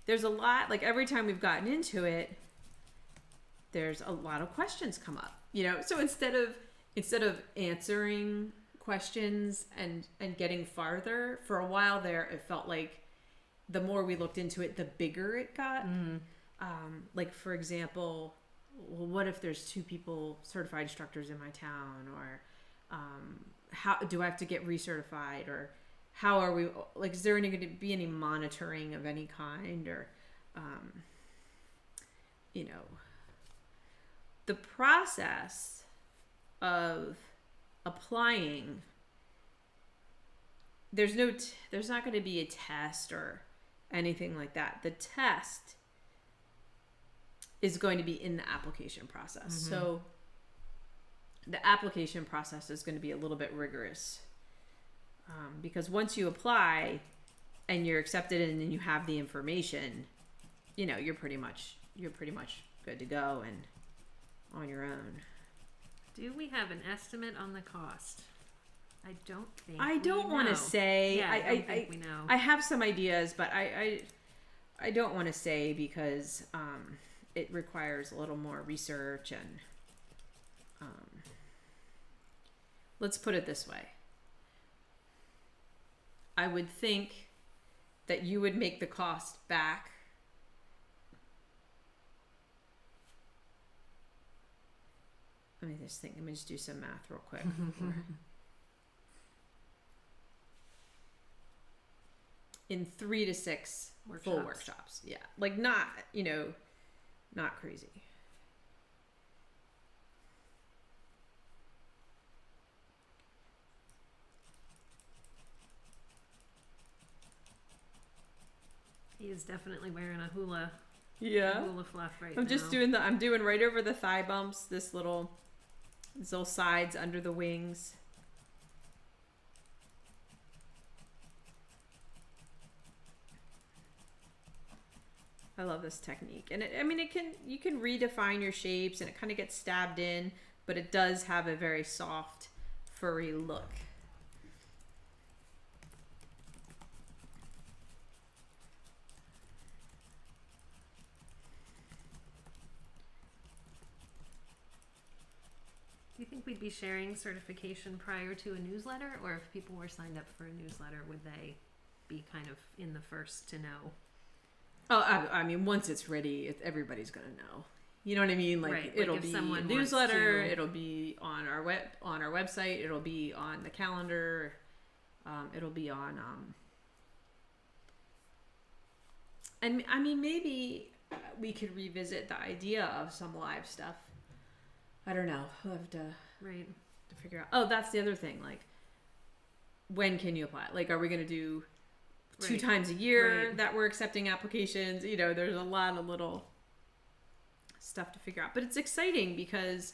There's a lot, like every time we've gotten into it, there's a lot of questions come up, so instead of answering questions and getting farther, for a while there, it felt like the more we looked into it, the bigger it got. Like for example, well, what if there's 2 people certified instructors in my town, or how do I have to get recertified, or how are we, like, is there going to be any monitoring of any kind, or the process of applying, there's not going to be a test or anything like that. The test is going to be in the application process. So the application process is going to be a little bit rigorous, because once you apply and you're accepted and then you have the information, you're pretty much good to go and on your own. Do we have an estimate on the cost? I don't want to say. Yeah, I don't think we know. I have some ideas, but I don't want to say, because it requires a little more research, and let's put it this way. I would think that you would make the cost back. Let me just think. Let me just do some math real quick. In 3 to 6 full workshops. Yeah. Like not crazy. He is definitely wearing a hula fluff right now. I'm just doing I'm doing right over the thigh bumps, these little sides under the wings. I love this technique. And you can redefine your shapes, and it kind of gets stabbed in, but it does have a very soft, furry look. Do you think we'd be sharing certification prior to a newsletter, or if people were signed up for a newsletter, would they be kind of in the first to know? Oh, I mean, once it's ready, everybody's gonna know. You know what I mean? Like, right. It'll be a newsletter. It'll be on our website. It'll be on the calendar. It'll be on. And I mean, maybe we could revisit the idea of some live stuff. I don't know. We'll have to figure out. Oh, that's the other thing. Like, when can you apply? Like, are we going to do 2 Right. times a year Right. that we're accepting applications? You know, there's a lot of little stuff to figure out. But it's exciting because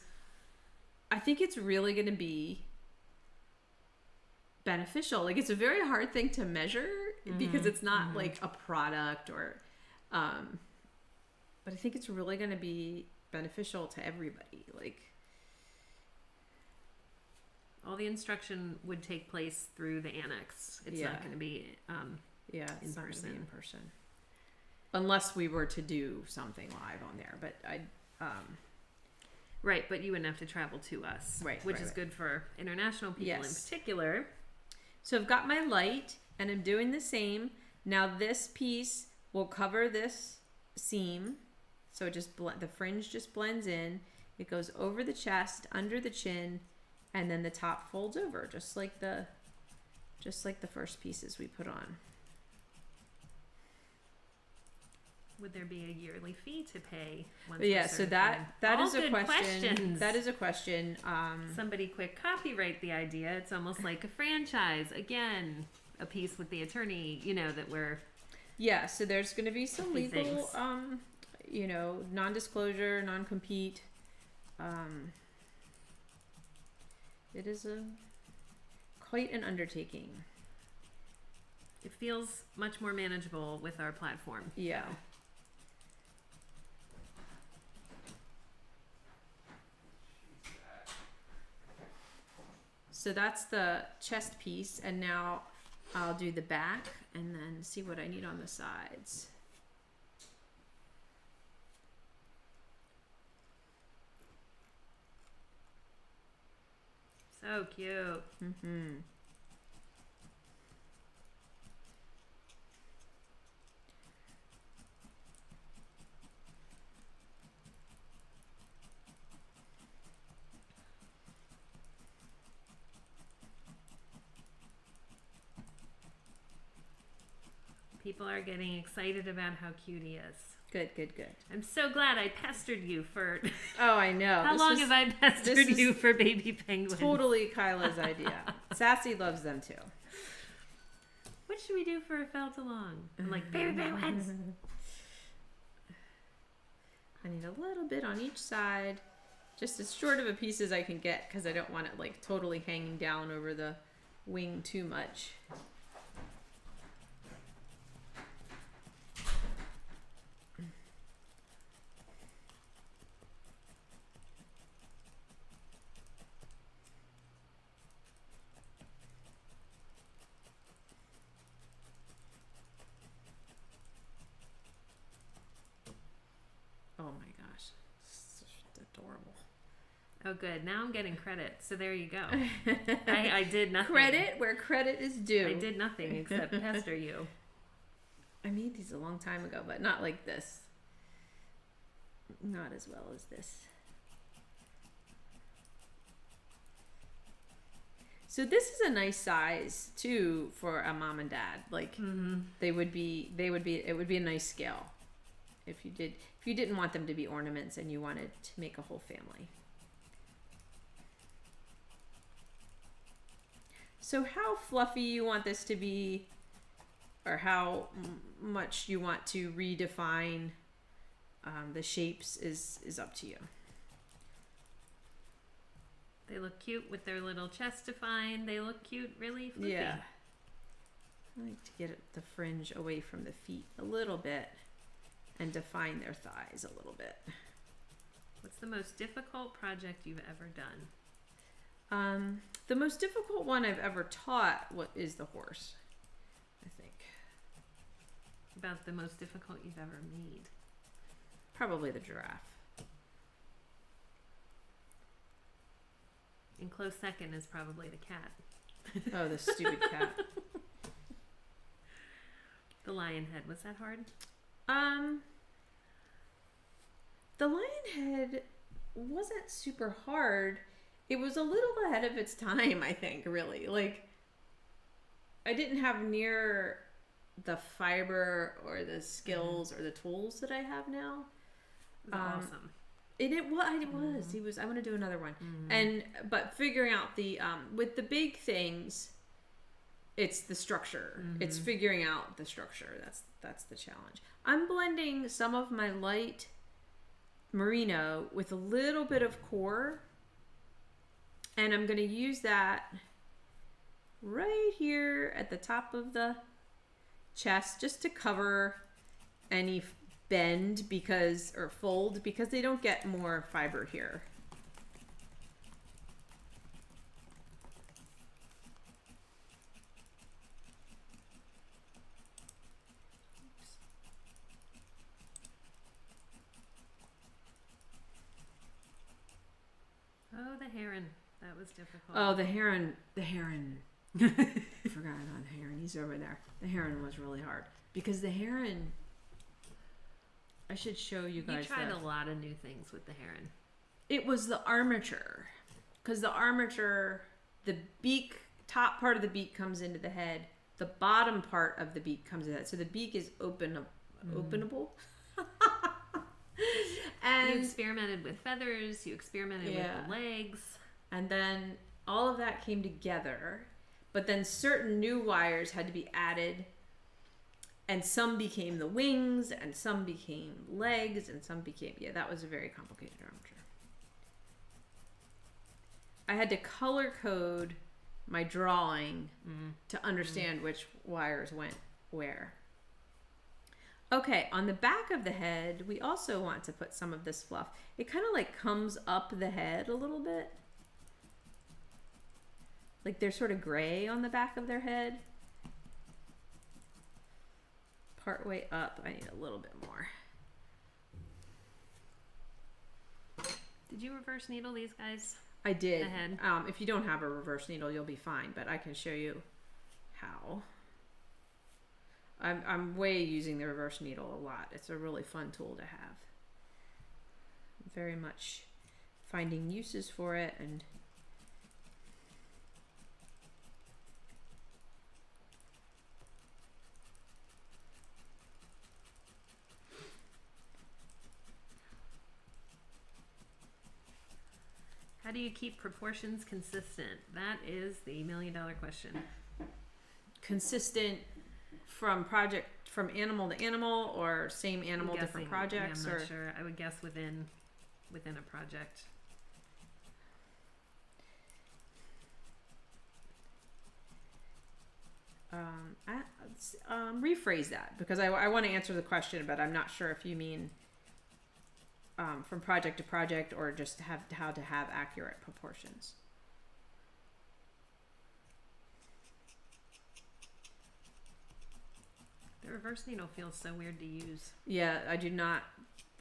I think it's really going to be beneficial. Like, it's a very hard thing to measure because it's not like a product or, but I think it's really going to be beneficial to everybody. Like, All the instruction would take place through the annex. It's Yeah. not going to be yeah, it's In not going to be in person. person. Unless we were to do something live on there. But right, but you wouldn't have to travel to us, Right, which right, is right. good for international people in Yes. particular. So I've got my light and I'm doing the same. Now this piece will cover this seam. So it just the fringe just blends in. It goes over the chest, under the chin, and then the top folds over just like the first pieces we put on. Would there be a yearly fee to pay? Once But yeah, we're so certified? that All is a good question. questions. That is a question. Somebody quick copyright the idea. It's almost like a franchise. Again, a piece with the attorney, that we're Yeah, so there's going to be some few legal, things. non-disclosure, non-compete. It is quite an undertaking. it feels much more manageable with our platform. Yeah. So that's the chest piece, and now I'll do the back and then see what I need on the sides. So cute. Mm-hmm. People are getting excited about how cute he is. Good, good, good. I'm so glad I pestered you for. Oh, I know. How This long was have I pestered this is you for baby penguins? Totally Kyla's idea. Sassy loves them too. What should we do for a felt along? I'm like, baby penguins. I need a little bit on each side, just as short of a piece as I can get, because I don't want it like totally hanging down over the wing too much. Oh my gosh, it's adorable. Oh, good. Now I'm getting credit. So there you go. I did nothing. Credit where credit is due. I did nothing except pester you. I made these a long time ago, but not like this. Not as well as this. So this is a nice size too for a mom and dad. Like it would be a nice scale if you didn't want them to be ornaments and you wanted to make a whole family. So how fluffy you want this to be, or how much you want to redefine the shapes is up to you. They look cute with their little chest defined. They look cute, really fluffy. Yeah. I like to get the fringe away from the feet a little bit and define their thighs a little bit. What's the most difficult project you've ever done? The most difficult one I've ever taught is the horse, I think. About the most difficult you've ever made? Probably the giraffe. In close second is probably the cat. Oh, the stupid cat. The lion head. Was that hard? The lion head wasn't super hard. It was a little ahead of its time, I think, really. Like, I didn't have near the fiber or the skills or the tools that I have now. It was awesome. And it was. I want to do another one. But figuring out the with the big things, It's the structure. It's figuring out the structure. That's the challenge. I'm blending some of my light merino with a little bit of core, and I'm going to use that right here at the top of the chest just to cover any bend or fold, because they don't get more fiber here. Oh, the heron. That was difficult. Oh, the heron. I forgot about the heron. He's over there. The heron was really hard because the heron. I should show you guys. You tried a lot of new things with the heron. It was the armature, because the armature, the beak, top part of the beak comes into the head. The bottom part of the beak comes into the head. So the beak is openable. And you experimented with feathers. You experimented with the legs. And then all of that came together. But then certain new wires had to be added. And some became the wings, and some became legs, and some became... Yeah, that was a very complicated armature. I had to color code my drawing to understand which wires went where. Okay, on the back of the head, we also want to put some of this fluff. It kind of like comes up the head a little bit. Like they're sort of gray on the back of their head. Part way up, I need a little bit more. Did you reverse needle these guys? I did. The head? If you don't have a reverse needle, you'll be fine, but I can show you how. I'm way using the reverse needle a lot. It's a really fun tool to have. I'm very much finding uses for it, and how do you keep proportions consistent? That is the $1 million question. consistent from animal to animal, or same animal, different projects? I'm not sure. I would guess within a project. Rephrase that, because I want to answer the question, but I'm not sure if you mean from project to project, or just how to have accurate proportions. The reverse needle feels so weird to use. Yeah, I do not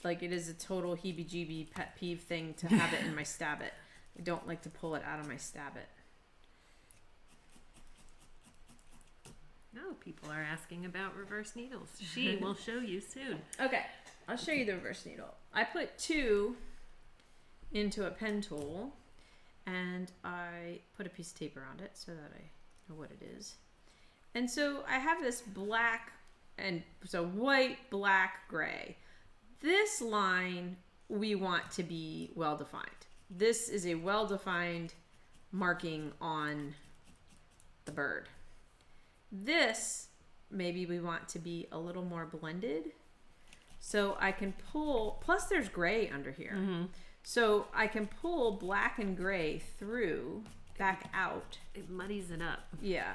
like it. Is a total heebie-jeebie pet peeve thing to have it in my stab it. I don't like to pull it out of my stab it. No, people are asking about reverse needles. She will show you soon. Okay, I'll show you the reverse needle. I put 2 into a pen tool, and I put a piece of tape around it so that I know what it is. And so I have this black, and so white, black, gray. This line we want to be well defined. This is a well defined marking on the bird. This, maybe we want to be a little more blended. So I can pull, plus there's gray under here. Mm-hmm. So I can pull black and gray through, back out. It muddies it up. Yeah.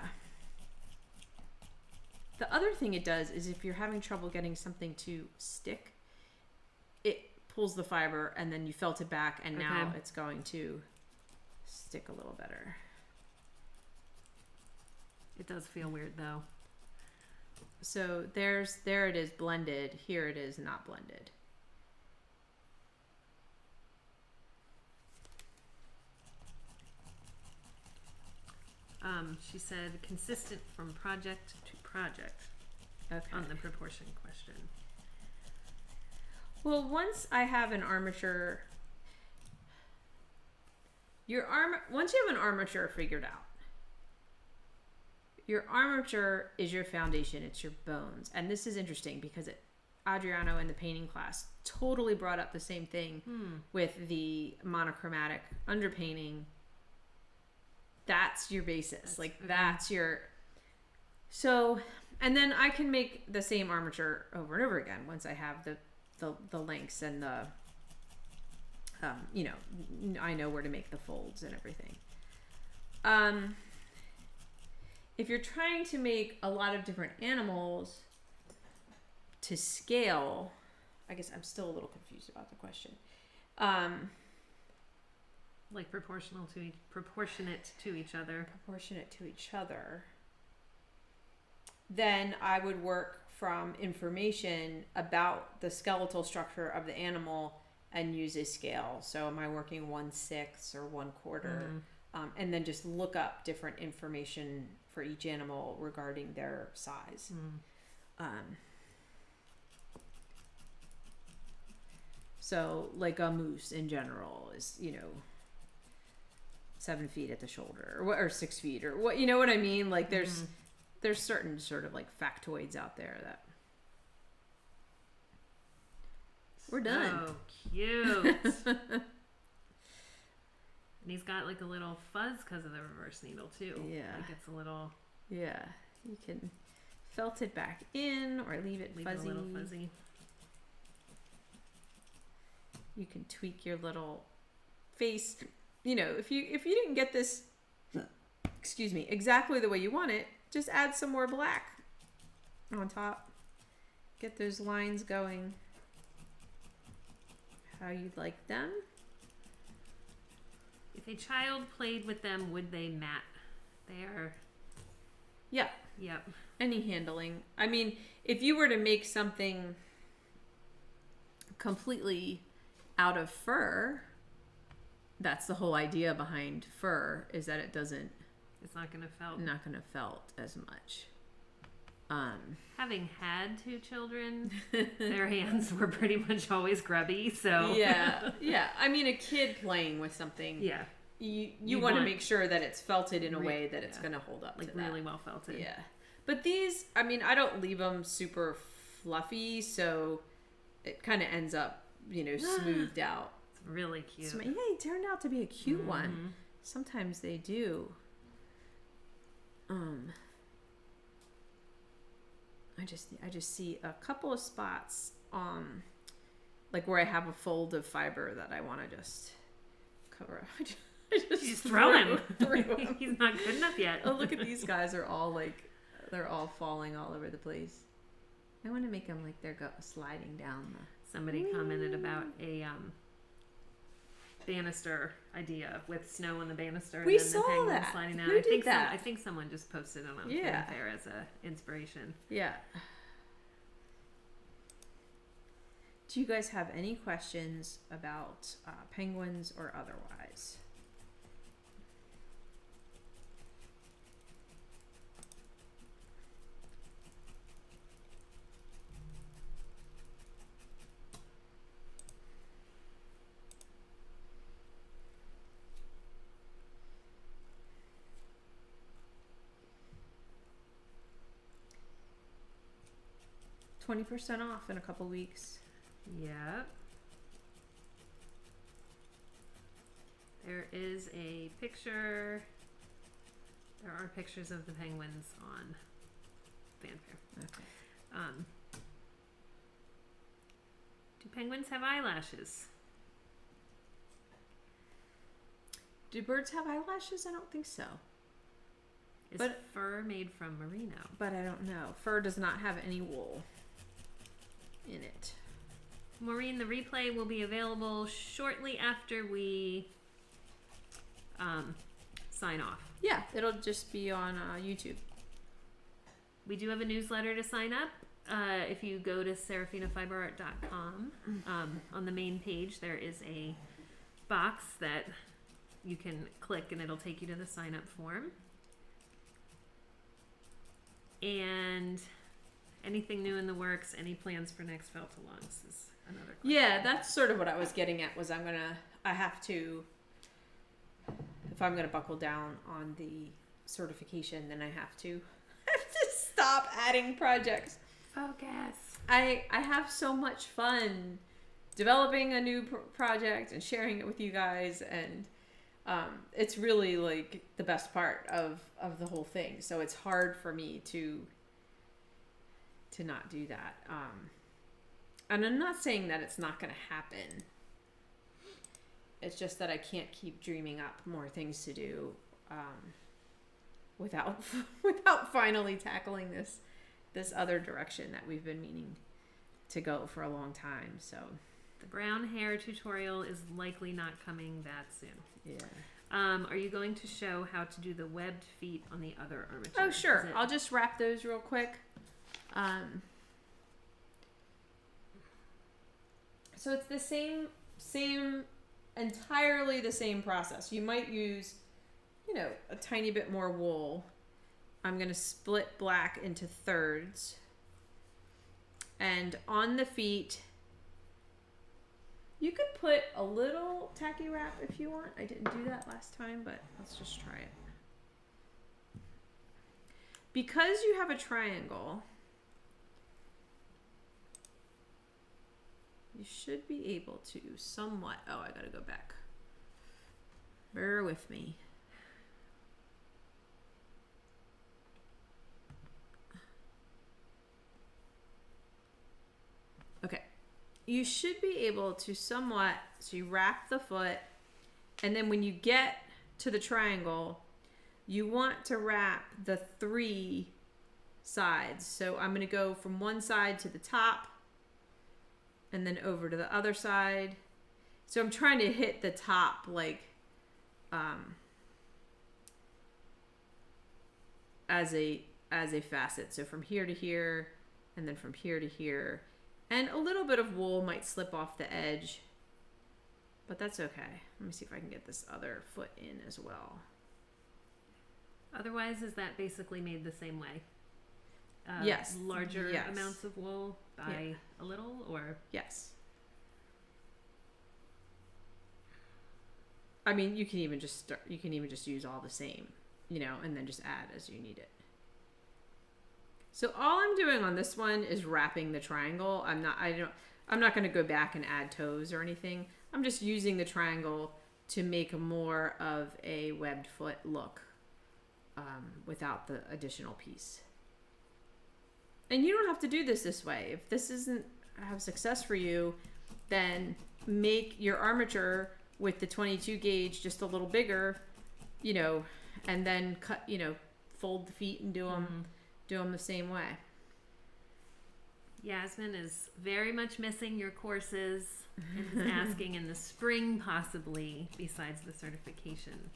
The other thing it does is if you're having trouble getting something to stick, it pulls the fiber and then you felt it back, and now it's going to stick a little better. It does feel weird though. So there it is blended. Here it is not blended. She said consistent from project to project. Okay. On the proportion question. Well, once I have an armature, once you have an armature figured out, your armature is your foundation. It's your bones. And this is interesting because Adriano in the painting class totally brought up the same thing with the monochromatic underpainting. That's your basis. That's your, So, and then I can make the same armature over and over again once I have the lengths and the, you know, I know where to make the folds and everything. If you're trying to make a lot of different animals to scale, I guess I'm still a little confused about the question. Like proportionate to each other. Proportionate to each other. Then I would work from information about the skeletal structure of the animal and use a scale. So am I working 1/6 or 1/4? And then just look up different information for each animal regarding their size. So like a moose in general is, you know, 7 feet at the shoulder or 6 feet or what, you know what I mean? Like there's certain sort of like factoids out there that we're done. So cute. And he's got like a little fuzz because of the reverse needle too. Yeah. Like it's a little. Yeah. You can felt it back in or leave it Leave fuzzy. it a little fuzzy. You can tweak your little face. You know, if you didn't get this, excuse me, exactly the way you want it, just add some more black on top. Get those lines going how you'd like them. If a child played with them, would they mat? They are. Yeah. Yep. Any handling. I mean, if you were to make something completely out of fur, that's the whole idea behind fur, is that it doesn't. It's not gonna felt. Not gonna felt as much. Having had 2 children, their hands were pretty much always grubby. So yeah. I mean, a kid playing with something. Yeah. You want to make sure that it's felted in a way that it's gonna hold up like to that. really well felted. Yeah. But these, I mean, I don't leave them super fluffy, so it kind of ends up, you know, smoothed out. It's really cute. So, yeah, it turned out to be a cute one. Sometimes they do. I just see a couple of spots, like where I have a fold of fiber that I want to just cover up. I just throw him. Through him. He's not good enough yet. Oh, look at these guys are all like, they're all falling all over the place. I want to make them like they're sliding down the... Somebody commented about a banister idea with snow on the banister We and then saw the penguin that. sliding down. Who I think did that? I think someone just posted it on Yeah. there as a inspiration. Yeah. Do you guys have any questions about penguins or otherwise? $20% off in a couple weeks. Yep. There is a picture. There are pictures of the penguins on Fanfare. Okay. Do penguins have eyelashes? Do birds have eyelashes? I don't think so. Is But- fur made from merino? But I don't know. Fur does not have any wool in it. Maureen, the replay will be available shortly after we sign off. Yeah, it'll just be on YouTube. We do have a newsletter to sign up. If you go to serafinafiberart.com, on the main page there is a box that you can click and it'll take you to the sign up form. And anything new in the works, any plans for next Felt-alongs is another question. Yeah, that's sort of what I was getting at, was I have to, if I'm gonna buckle down on the certification, then I have to stop adding projects. Focus. I have so much fun developing a new project and sharing it with you guys, and It's really like the best part of the whole thing. So it's hard for me to not do that. And I'm not saying that it's not going to happen. It's just that I can't keep dreaming up more things to do without finally tackling this other direction that we've been meaning to go for a long time. So the brown hair tutorial is likely not coming that soon. yeah. Are you going to show how to do the webbed feet on the other armature? Oh, sure. I'll just wrap those real quick. So it's the same, entirely the same process. You might use, a tiny bit more wool. I'm going to split black into thirds. And on the feet, you could put a little tacky wrap if you want. I didn't do that last time, but let's just try it. Because you have a triangle, you should be able to somewhat... Oh, I gotta go back. Bear with me. Okay. You should be able to somewhat... So you wrap the foot, and then when you get to the triangle, you want to wrap the 3 sides. So I'm going to go from one side to the top, and then over to the other side. So I'm trying to hit the top as a facet. So from here to here, and then from here to here. And a little bit of wool might slip off the edge, but that's okay. Let me see if I can get this other foot in as well. Otherwise, is that basically made the same way? Yes. Larger Yes. amounts of wool by a little, or? Yes. I mean, you can even just use all the same, and then just add as you need it. So all I'm doing on this one is wrapping the triangle. I'm not going to go back and add toes or anything. I'm just using the triangle to make more of a webbed foot look without the additional piece. And you don't have to do this way. If this isn't have success for you, then make your armature with the 22 gauge just a little bigger, and then cut, fold the feet and do them the same way. Yasmin is very much missing your courses and is asking in the spring possibly, besides the certification.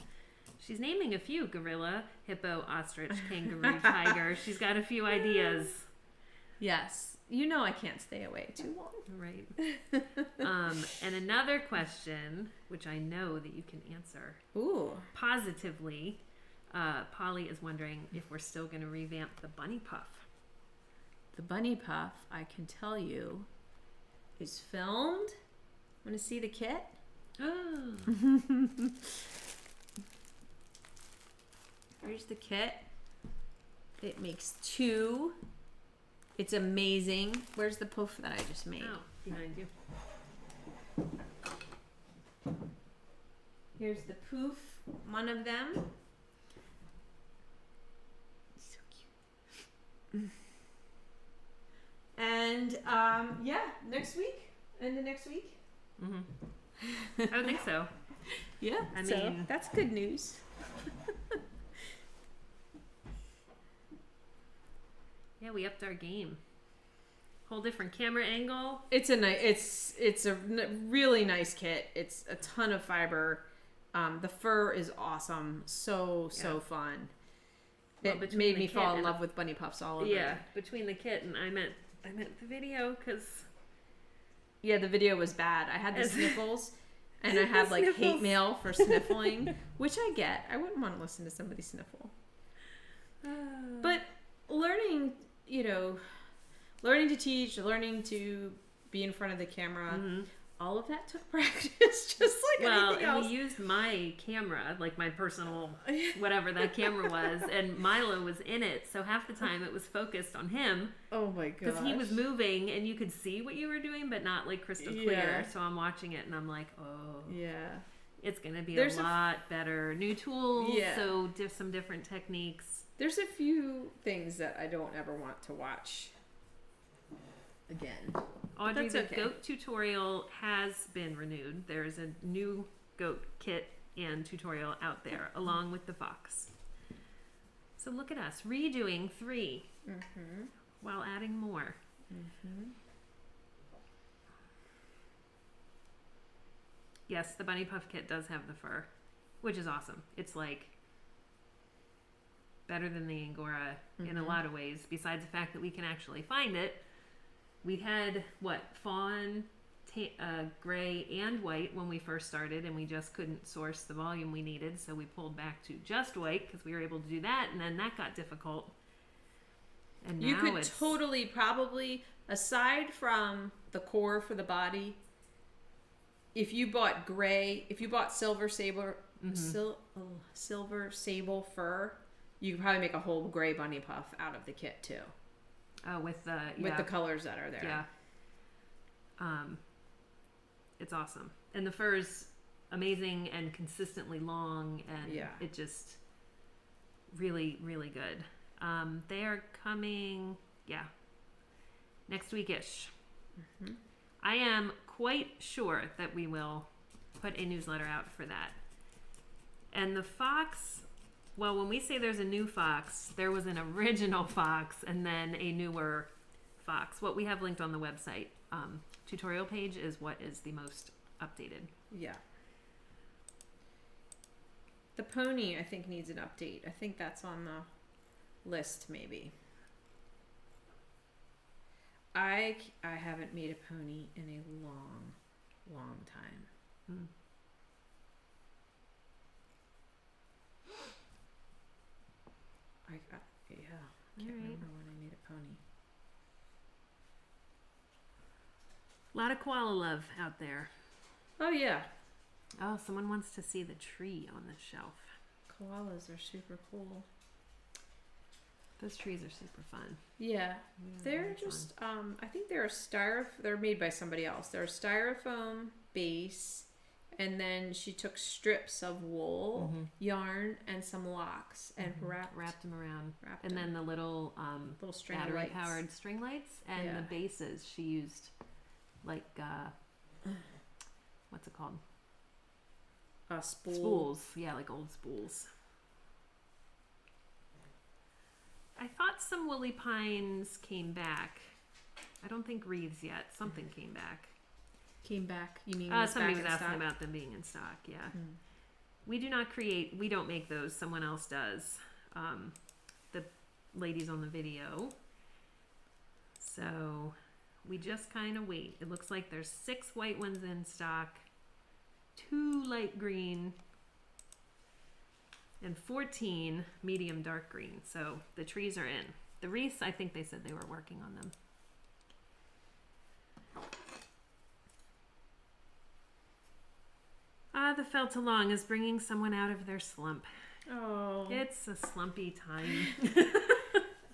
She's naming a few: gorilla, hippo, ostrich, kangaroo, tiger. She's got a few ideas. Yes. I can't stay away too long. Right. And another question, which I know that you can answer Ooh. positively. Polly is wondering if we're still going to revamp the bunny puff. The bunny puff, I can tell you, is filmed. Want to see the kit? Here's the kit. It makes 2. It's amazing. Where's the puff that I just made? Oh, behind you. Here's the poof, one of them. So cute. And next week. End of next week. Mm-hmm. I would think so. Yeah, I so mean, that's good news. Yeah, we upped our game. Whole different camera angle. It's a really nice kit. It's a ton of fiber. The fur is awesome. So fun. Well, it made the me kit fall in and love with bunny puffs all over. Yeah, between the kit and I meant the video, because the video was bad. I had the sniffles, and I had Sniffles. hate mail for sniffling, which I get. I wouldn't want to listen to somebody sniffle. But learning to teach, learning to be in front of the camera, all of that took practice, just like anything else. We used my camera, like my personal, whatever that camera was, and Milo was in it, so half the time it was focused on him. Oh my god! Because he was moving, and you could see what you were doing, but not crystal clear. So I'm watching it, and I'm like, oh. Yeah. It's going to be There's a lot better. New tools, Yeah. so some different techniques. There's a few things that I don't ever want to watch again. Audrey, That's the okay. goat tutorial has been renewed. There is a new goat kit and tutorial out there, along with the fox. So look at us, redoing 3 Mm-hmm. while adding more. Mm-hmm. Yes, the bunny puff kit does have the fur, which is awesome. It's like better than the Angora in a Mhm. lot of ways, besides the fact that we can actually find it. We had, fawn, gray, and white when we first started, and we just couldn't source the volume we needed, so we pulled back to just white because we were able to do that, and then that got difficult. And now You could it's totally, probably, aside from the core for the body, if you bought silver silver sable fur, you could probably make a whole gray bunny puff out of the kit too, with the colors that are there. Yeah. It's awesome. And the fur's amazing and consistently long, and Yeah. it just really, really good. They are coming, next week-ish. Mhm. I am quite sure that we will put a newsletter out for that. And the fox, well, when we say there's a new fox, there was an original fox and then a newer fox. What we have linked on the website tutorial page is what is the most updated. Yeah. The pony, I think, needs an update. I think that's on the list, maybe. I haven't made a pony in a long, long time. I can't Alright. remember when I made a pony. A lot of koala love out there. Oh yeah, Oh, someone wants to see the tree on the shelf. koalas are super cool. Those trees are super fun. Yeah, they're that's just I think they're they're made by somebody else. They're a styrofoam base, and then she took strips of wool, yarn, and some locks and wrapped them around. wrapped And them. then the little Little string battery lights. powered string lights and Yeah. the bases she used like what's it called? Spools. Yeah, like old spools. I thought some woolly pines came back. I don't think wreaths yet. Something came back. Came back. You mean Somebody was back in asking stock? about them being in stock. Yeah. We do not we don't make those. Someone else does. The ladies on the video. So we just kind of wait. It looks like there's 6 white ones in stock, 2 light green, and 14 medium dark green. So the trees are in. The wreaths, I think they said they were working on them. The felt along is bringing someone out of their slump. Oh, It's a slumpy time.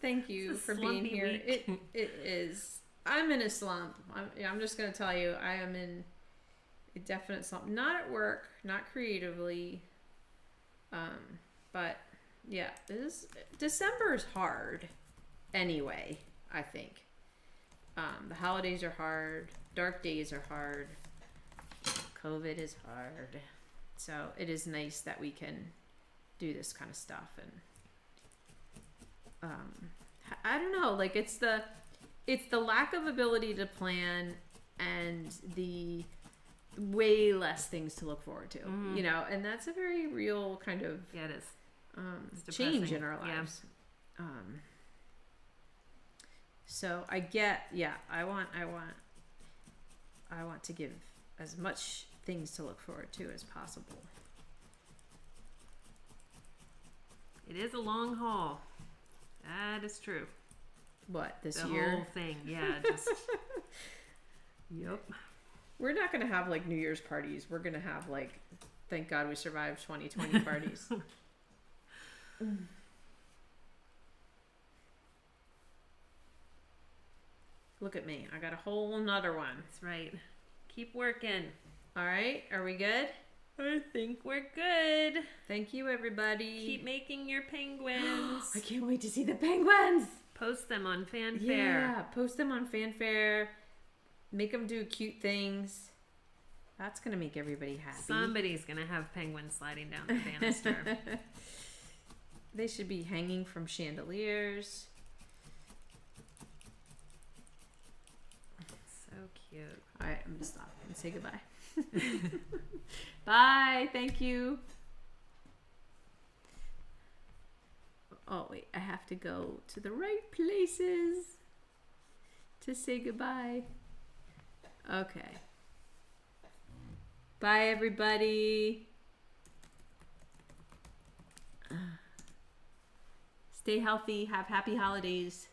thank you It's a for being slumpy here. week. It is. I'm in a slump. I'm just gonna tell you, I am in a definite slump. Not at work, not creatively, but yeah, December is hard. Anyway, I think the holidays are hard. Dark days are hard. COVID is hard. So it is nice that we can do this kind of stuff, and I don't know, like it's the lack of ability to plan and the way less things to look forward to, you know, and that's a very real kind of Yeah, it is. It's change depressing. in our Yeah. lives. So I get, I want to give as much things to look forward to as possible. It is a long haul. That is true. What, this The year? whole thing, yeah, just. Yep. We're not gonna have like New Year's parties. We're gonna have like, thank God we survived 2020 parties. Look at me. I got a whole nother one. That's right. Keep working. All right. Are we good? I think We're good. Thank you, everybody. Keep making your penguins. I can't wait to see the penguins. Post them on Fanfare. Yeah, post them on Fanfare. Make them do cute things. That's gonna make everybody happy. Somebody's gonna have penguins sliding down the banister. They should be hanging from chandeliers. So cute. All right, I'm gonna stop and say goodbye. Bye. Thank you. Oh wait, I have to go to the right places to say goodbye. Okay. Bye, everybody. Stay healthy. Have happy holidays.